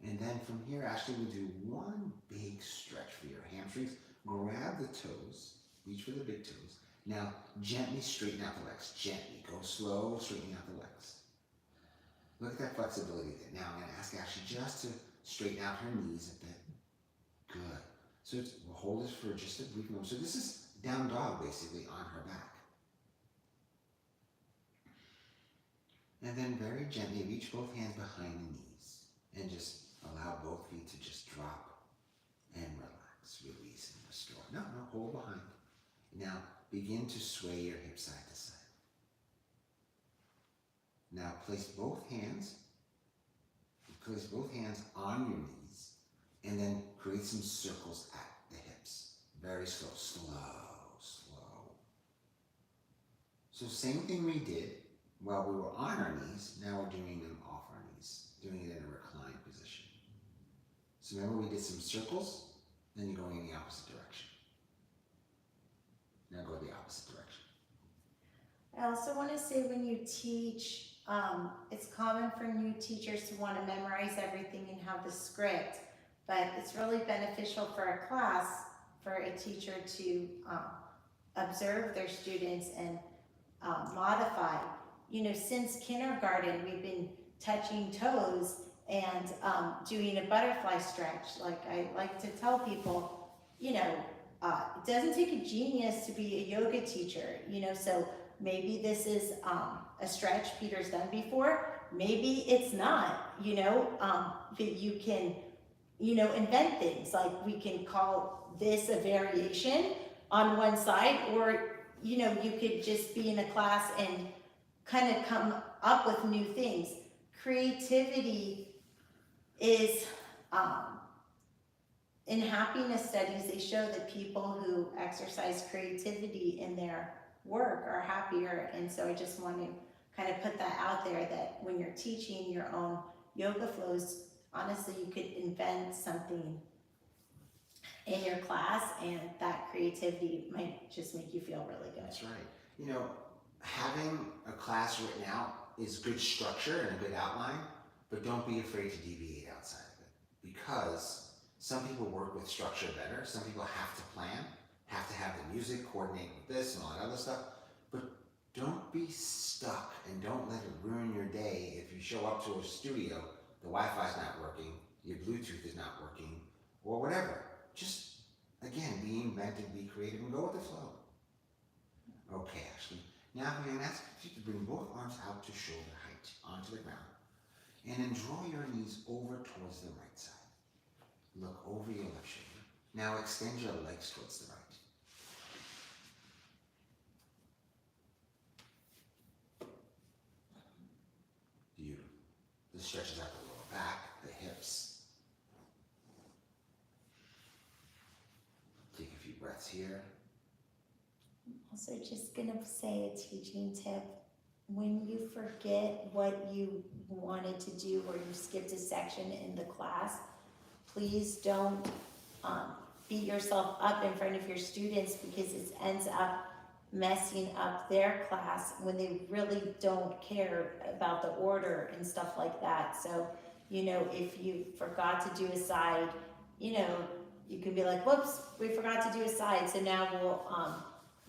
And then from here, Ashley will do one big stretch for your hamstrings. Grab the toes, reach for the big toes. Now, gently straighten out the legs. Gently, go slow, straighten out the legs. Look at that flexibility there. Now, I'm going to ask Ashley just to straighten out her knees a bit. Good. So we'll hold this for just a brief moment. So this is down dog, basically, on her back. And then very gently reach both hands behind the knees and just allow both feet to just drop and relax, release, and restore. No, hold behind. Now, begin to sway your hips side to side. Now, place both hands on your knees, and then create some circles at the hips. Very slow, slow. So same thing we did while we were on our knees, now we're doing them off our knees, doing it in a reclined position. So remember we did some circles, then you're going in the opposite direction. Now go the opposite direction. I also want to say when you teach, it's common for new teachers to want to memorize everything and have the script, but it's really beneficial for a class, for a teacher to observe their students and modify. You know, since kindergarten, we've been touching toes and doing a butterfly stretch. Like I like to tell people, you know, it doesn't take a genius to be a yoga teacher, you know, so maybe this is a stretch Peter's done before, maybe it's not, that you can, invent things, like we can call this a variation on one side, or, you could just be in a class and kind of come up with new things. Creativity is, in happiness studies, they show that people who exercise creativity in their work are happier. And so I just want to kind of put that out there, that when you're teaching your own yoga flows, honestly, you could invent something in your class, and that creativity might just make you feel really good. That's right. Having a class written out is good structure and a good outline, but don't be afraid to deviate outside of it, because some people work with structure better. Some people have to plan, have to have the music, coordinate with this and all that other stuff, but don't be stuck and don't let it ruin your day if you show up to a studio, the Wi-Fi's not working, your Bluetooth is not working, or whatever. Just, again, be inventive, be creative, and go with the flow. Okay, Ashley. Now I'm going to ask you to bring both arms out to shoulder height onto the ground, and then draw your knees over towards the right side. Look over your left shoulder. Now extend your legs towards the right. Beautiful. This stretches out the lower back, the hips. Take a few breaths here. Also, just gonna say a teaching tip. When you forget what you wanted to do, or you skipped a section in the class, please don't beat yourself up in front of your students, because it ends up messing up their class when they really don't care about the order and stuff like that. So, if you forgot to do a side, you can be like, whoops, we forgot to do a side, so now we'll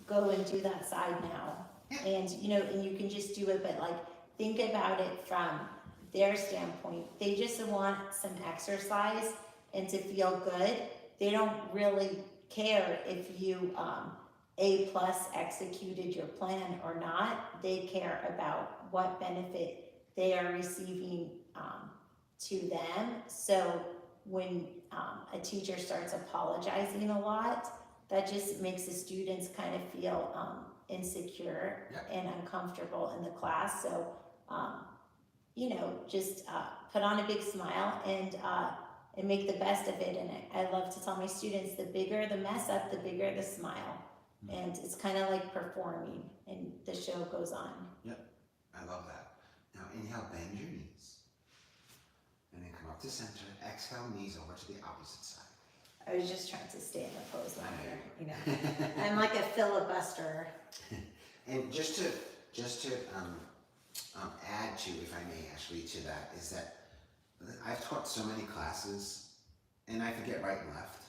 go and do that side now. And, and you can just do it, but like, think about it from their standpoint. They just want some exercise and to feel good. They don't really care if you A+ executed your plan or not. They care about what benefit they are receiving to them. So when a teacher starts apologizing a lot, that just makes the students kind of feel insecure and uncomfortable in the class. So, just put on a big smile and make the best of it. And I love to tell my students, the bigger the mess up, the bigger the smile. And it's kind of like performing, and the show goes on. Yep, I love that. Now inhale, bend your knees. And then come up to center. Exhale, knees over to the opposite side. I was just trying to stay in the pose longer, I'm like a filibuster. And just to add to, if I may, Ashley, to that, is that I've taught so many classes, and I forget right and left.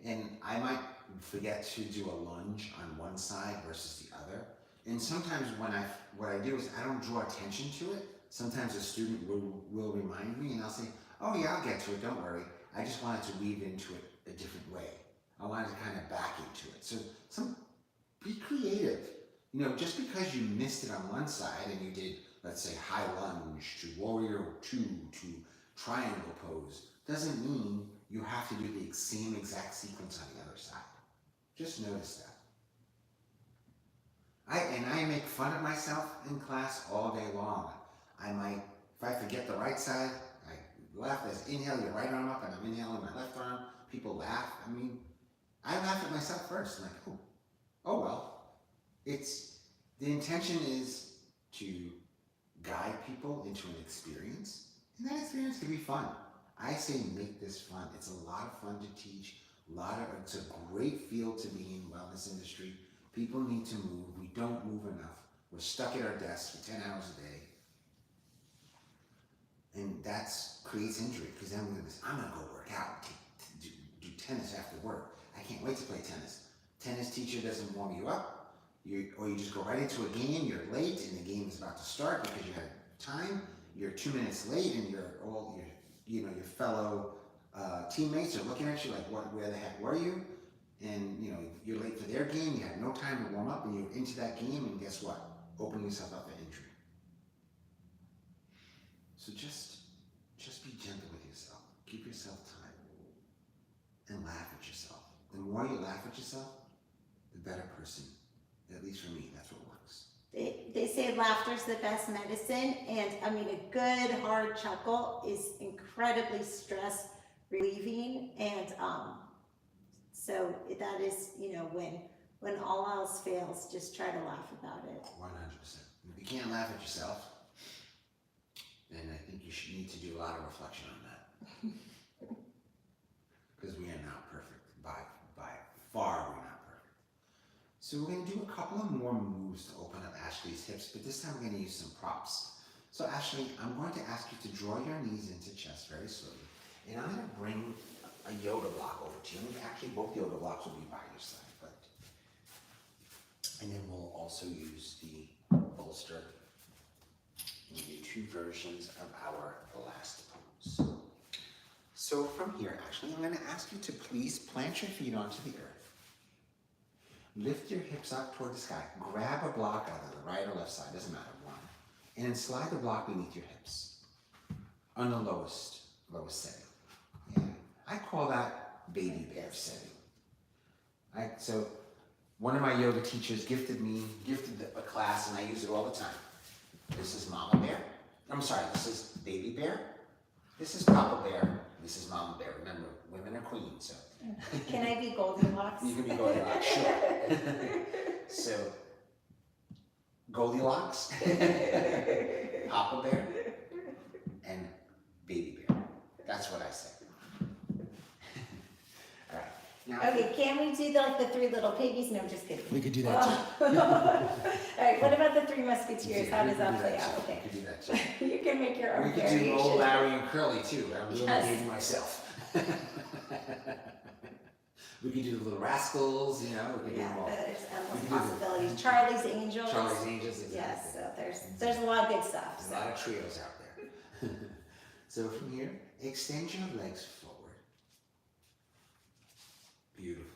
And I might forget to do a lunge on one side versus the other. And sometimes what I do is I don't draw attention to it. Sometimes a student will remind me, and I'll say, oh yeah, I'll get to it, don't worry. I just wanted to weave into it a different way. I wanted to kind of back into it. So be creative. Just because you missed it on one side and you did, let's say, high lunge to warrior 2 to triangle pose, doesn't mean you have to do the same exact sequence on the other side. Just notice that. I make fun of myself in class all day long. If I forget the right side, left, as inhale your right arm up, and I'm inhaling my left arm, people laugh. I laugh at myself first. I'm like, oh well. The intention is to guide people into an experience, and that experience can be fun. I say make this fun. It's a lot of fun to teach. It's a great field to be in, wellness industry. People need to move. We don't move enough. We're stuck at our desks for 10 hours a day. And that creates injury, because then I'm going to go work out, do tennis after work. I can't wait to play tennis. Tennis teacher doesn't warm you up, or you just go right into a game, you're late, and the game is about to start because you had time, you're 2 minutes late, and your fellow teammates are looking at you like, where the heck were you? and you know, you're late for their game, you had no time to warm up, and you're into that game, and guess what? Opening yourself up for injury. So just be gentle with yourself. Keep yourself tight. And laugh at yourself. The more you laugh at yourself, the better person. At least for me, that's what works. They say laughter's the best medicine, and I mean, a good hard chuckle is incredibly stress relieving, and so that is, you know, when all else fails, just try to laugh about it. 100%. If you can't laugh at yourself, then I think you should need to do a lot of reflection on that. Because we are not perfect. By far, we're not perfect. So we're going to do a couple of more moves to open up Ashley's hips, but this time we're going to use some props. So Ashley, I'm going to ask you to draw your knees into chest very slowly. And I'm going to bring a yoga block over to you. And actually, both yoga blocks will be by your side. And then we'll also use the bolster. We'll do two versions of our last pose. So from here, actually, I'm going to ask you to please plant your feet onto the earth. Lift your hips up toward the sky. Grab a block either the right or left side, doesn't matter, one. And then slide the block beneath your hips on the lowest setting. Yeah. I call that baby bear setting. So one of my yoga teachers gifted a class, and I use it all the time. This is Mama Bear. I'm sorry, this is Baby Bear. This is Papa Bear. This is Mama Bear. Remember, women are queens, so. Can I be Goldilocks? You can be Goldilocks, sure. So, Goldilocks, Papa Bear, and Baby Bear. That's what I say. All right. Now, Okay, can we do the three little piggies? No, just kidding. we could do that too. All right, what about the three musketeers? Yeah, How we does can that do play out? too. Okay. We could do that too. You can make your own We could variation. do old Larry and Curly too. I'm really Yes. dating myself. We could do the Little Rascals, you know. We could do them all. There's We endless can do the- possibilities. Charlie's Angels. Charlie's Angels, exactly. Yes, so there's a lot of good stuff. There's a lot of trios out there. So from here, extend your legs forward. Beautiful.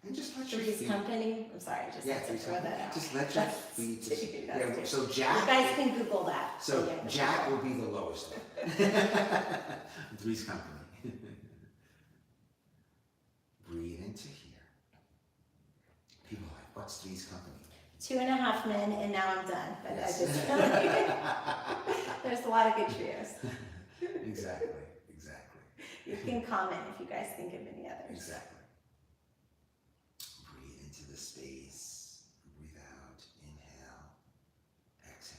And just let your Three's feet. Company. I'm sorry, just had to Three's throw Company. that out. Just let your That's feet. stupid, Yeah, that's so You Jack. guys can Google that. So Yeah, Jack will be the lowest one. Three's Company. Breathe into here. People are like, what's Three's Company? 2.5 men, and now I'm done. But Yes. I just feel like there's a lot of good trios. Exactly. You can comment if you guys think of any others. Exactly. Breathe into the space. Breathe out. Inhale. Exhale.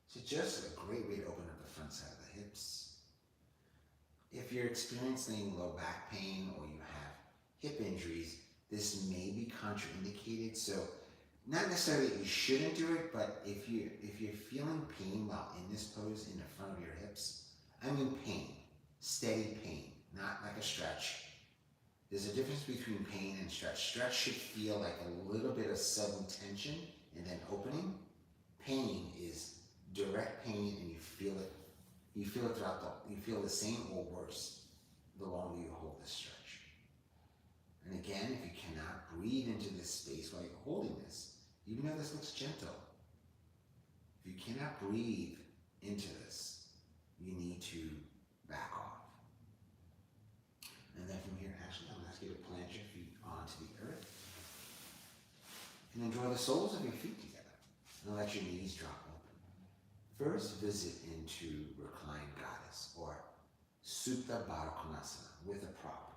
So just a great way to open up the front side of the hips. If you're experiencing low back pain or you have hip injuries, this may be contraindicated. So not necessarily that you shouldn't do it, but if you're feeling pain while in this pose in the front of your hips, I mean pain. Steady pain, not like a stretch. There's a difference between pain and stretch. Stretch should feel like a little bit of sudden tension and then opening. Pain is direct pain, and you feel it. You feel it throughout you feel the same or worse the longer you hold this stretch. And again, if you cannot breathe into this space while you're holding this, even though this looks gentle, if you cannot breathe into this, you need to back off. And then from here, Ashley, I'm going to ask you to plant your feet onto the earth. And then draw the soles of your feet together. And let your knees drop open. First, visit into Reclined Goddess, or Supta Kanasana, with a prop.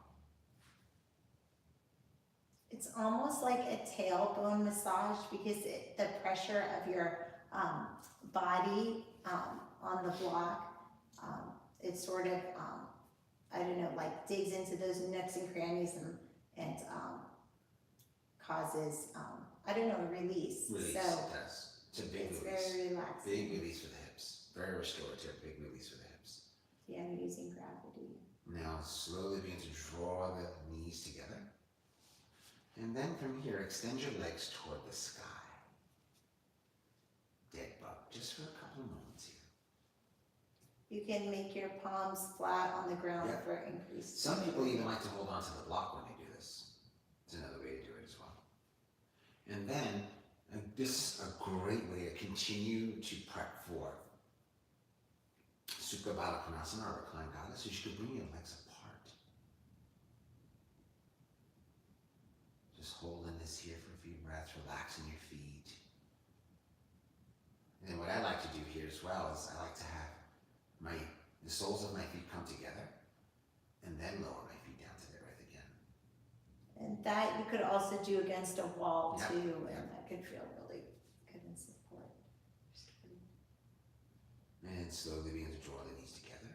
It's almost like a tailbone massage because the pressure of your body on the block, it sort of, I don't know, like digs into those nooks and crannies and causes, I don't know, a release. Release, So it does. It's a big it's release. very relaxing. Big release for the hips. Very restorative, big release for the hips. Yeah, I'm using gravity. Now slowly begin to draw the knees together. And then from here, extend your legs toward the sky. Dead bug, just for a couple of moments here. You can make your palms flat on the ground Yeah. for increased. Some people even like to hold on to the block when they do this. It's another And then, this is a great way to continue to prep for Supta, Baddha, Kanasana, or Reclined Goddess, so you can bring your legs apart. Just holding this here for a few breaths, relaxing your feet. And then what I like to do here as well is I like to have the soles of my feet come together and then lower my feet down to the earth again. And that you could also do against a wall Yep, too, yep. and that could feel really good and support. And slowly begin to draw the knees together.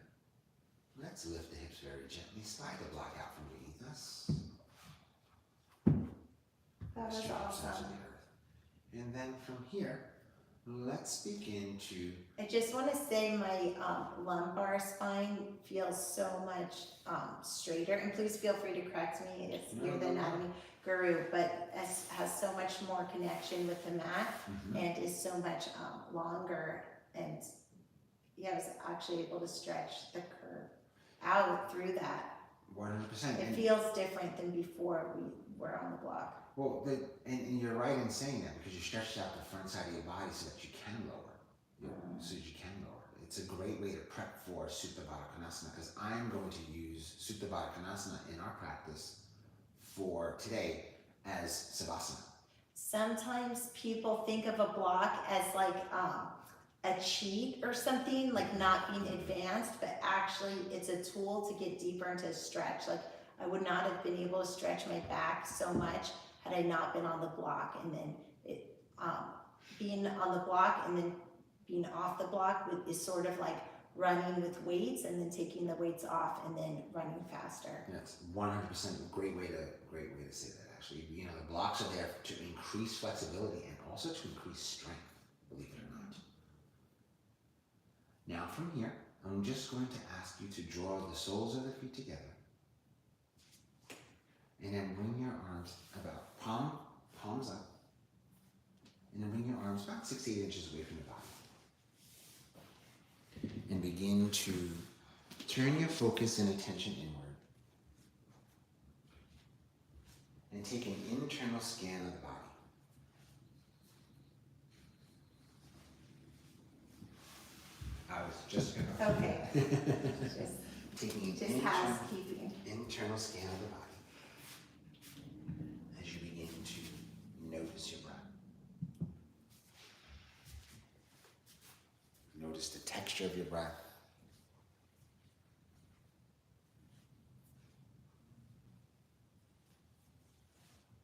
Let's lift the hips very gently. Slide the block out from beneath us. That was Drop down to awesome. the earth. And then from here, let's begin to. I just want to say my lumbar spine feels so much straighter, and please feel free to correct me if you're the anatomy guru, but it has so much more connection with the mat and is so much longer, and I was actually able to stretch the curve out through that. 100%. It feels different than before we were on the block. Well, and you're right in saying that because you stretched out the front side of your body so that you can lower. So that you can lower. It's a great way to prep for Supta, Baddha, Kanasana, because I'm going to use Supta, Baddha, Kanasana in our practice for today as Savasana. Sometimes people think of a block as like a cheat or something, like not being advanced, but actually it's a tool to get deeper into a stretch. Like I would not have been able to stretch my back so much had I not been on the block, and then being on the block and then being off the block is sort of like running with weights and then taking the weights off and then running faster. That's 100% a great way to say that. Actually, the blocks are there to increase flexibility and also to increase strength. Believe it or not. Now from here, I'm just going to ask you to draw the soles of the feet together. And then bring your arms about palms up. And then bring your arms about 6 to 8 inches away from the body. And begin to turn your focus and attention inward. And take an internal scan of the body. I was just going to. Okay. Taking Just housekeeping. Internal scan of the body. As you begin to notice your breath. Notice the texture of your breath.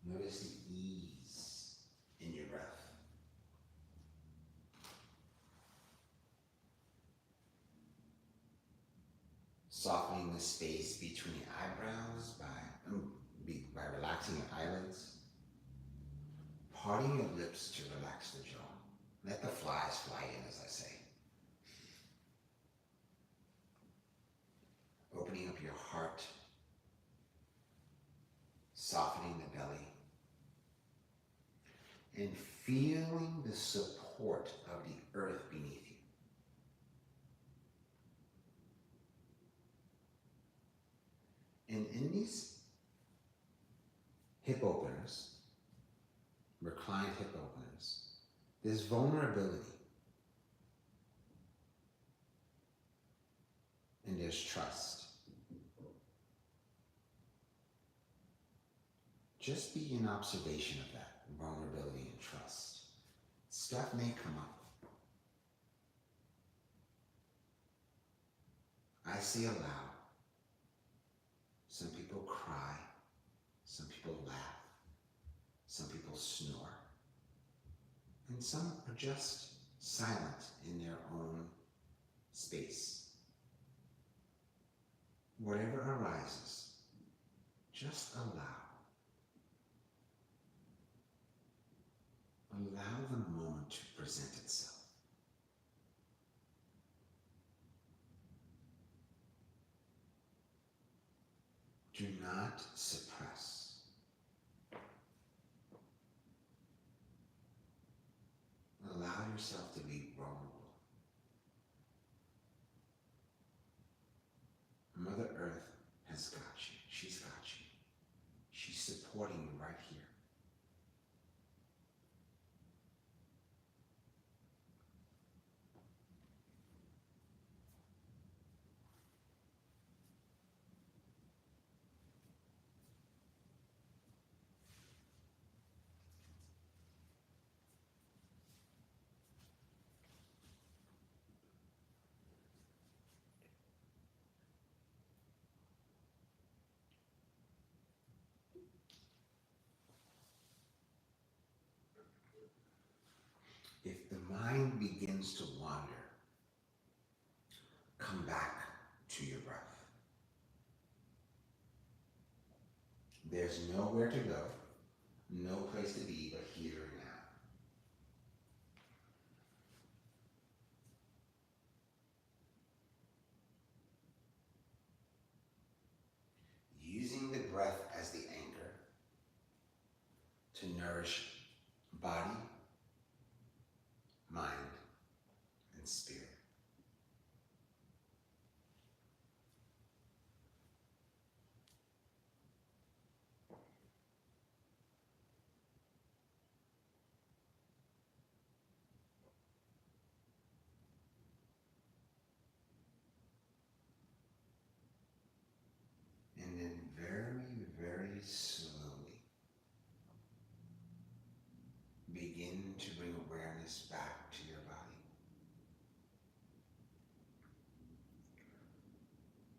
Notice the ease in your breath. Softening the space between your eyebrows by relaxing your eyelids. Parting your lips to relax the jaw. Let the flies fly in, as I say. Opening up your heart. Softening the belly. And feeling the support of the earth beneath you. And in these hip openers, reclined hip openers, there's vulnerability. And there's trust. Just be in observation of that vulnerability and trust. Stuff may come up. I say aloud. Some people cry. Some people laugh. Some people snore. And some are just silent in their own space. Whatever arises, just allow. Allow the moment to present itself. Do not suppress. Allow yourself to be vulnerable. Mother Earth has got you. She's got you. She's supporting you right here. mind begins to wander, come back to your breath. There's nowhere to go, no place to be but here and now. Using the breath as the anchor to nourish body, mind, and spirit. And then very, very slowly begin to bring awareness back to your body.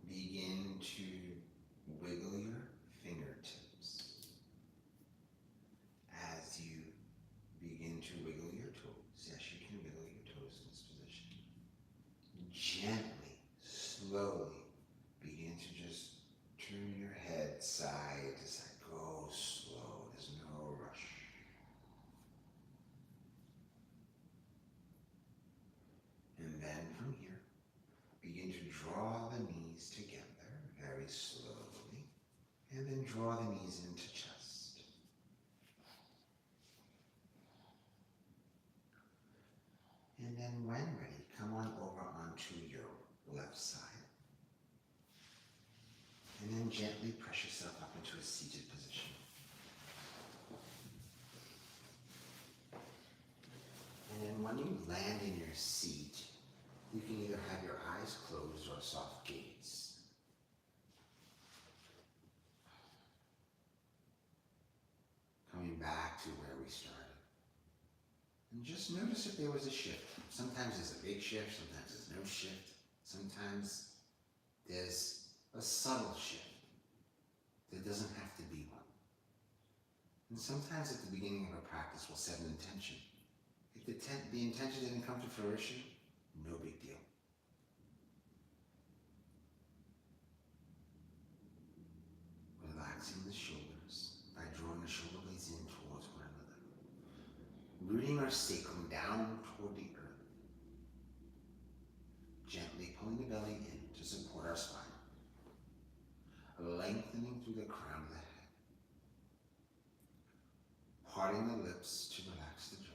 Begin to wiggle your fingertips as you begin to wiggle your toes. Yes, you can wiggle your toes in this position. Gently, slowly begin to just turn your head side to side. Go slow, there's no rush. And then from here, begin to draw the knees together very slowly. And then draw the knees into chest. And then when ready, come on over onto your left side. And then gently press yourself up into a seated position. And then when you land in your seat, you can either have your eyes closed or a soft gaze. Coming back to where we started. And just notice if there was a shift. Sometimes there's a big shift, sometimes there's no shift. Sometimes there's a subtle shift. There doesn't have to be one. And sometimes at the beginning of a practice, we'll set an intention. If the intention didn't come to fruition, no big deal. Relaxing the shoulders by drawing the shoulder blades in towards one another. Rooting our sacrum down toward the earth. Gently pulling the belly in to support our spine. Lengthening through the crown of the head. Parting the lips to relax the jaw.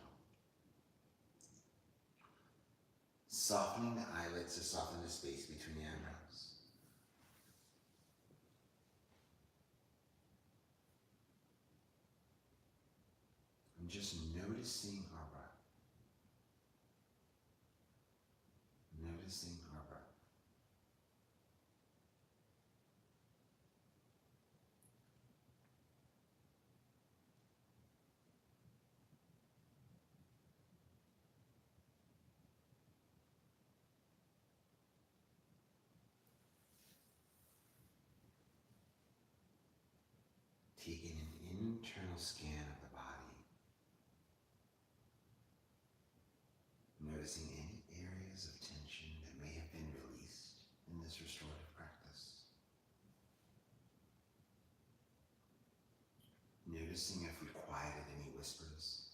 Softening the eyelids to soften the space between the eyebrows. And just noticing our breath. Noticing our breath. Taking an internal scan of the body. Noticing any areas of tension that may have been released in this restorative practice. Noticing if we quieted any whispers.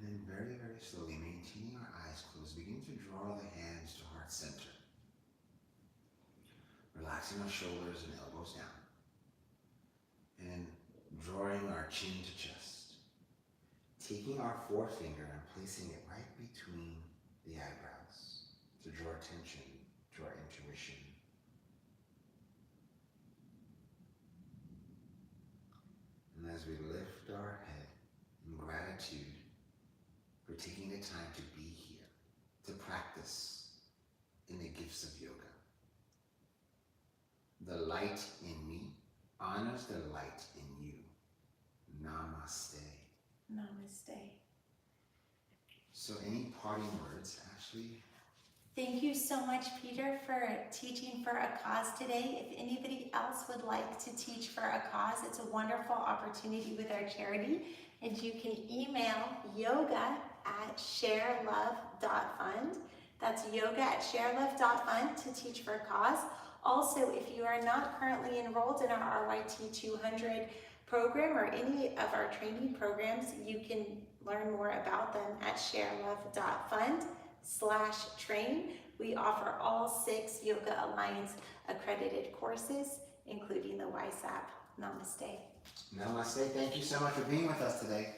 And then very, very slowly, maintaining our eyes closed, begin to draw the hands to heart center. Relaxing our shoulders and elbows down. And drawing our chin to chest. Taking our forefinger and placing it right between the eyebrows to draw attention to our intuition. And as we lift our head in gratitude for taking the time to be here, to practice in the gifts of yoga. The light in me honors the light in you. Namaste. Namaste. So any parting words, Ashley? Thank you so much, Peter, for teaching for a cause today. If anybody else would like to teach for a cause, it's a wonderful opportunity with our charity. And you can email yoga@ShareLove.Fund. That's yoga@ShareLove.Fund to teach for a cause. Also, if you are not currently enrolled in our RYT 200 program or any of our training programs, you can learn more about them at ShareLove.Fund/train. We offer all 6 Yoga Alliance accredited courses, including the YSAP. Namaste. Namaste. Thank you so much for being with us today.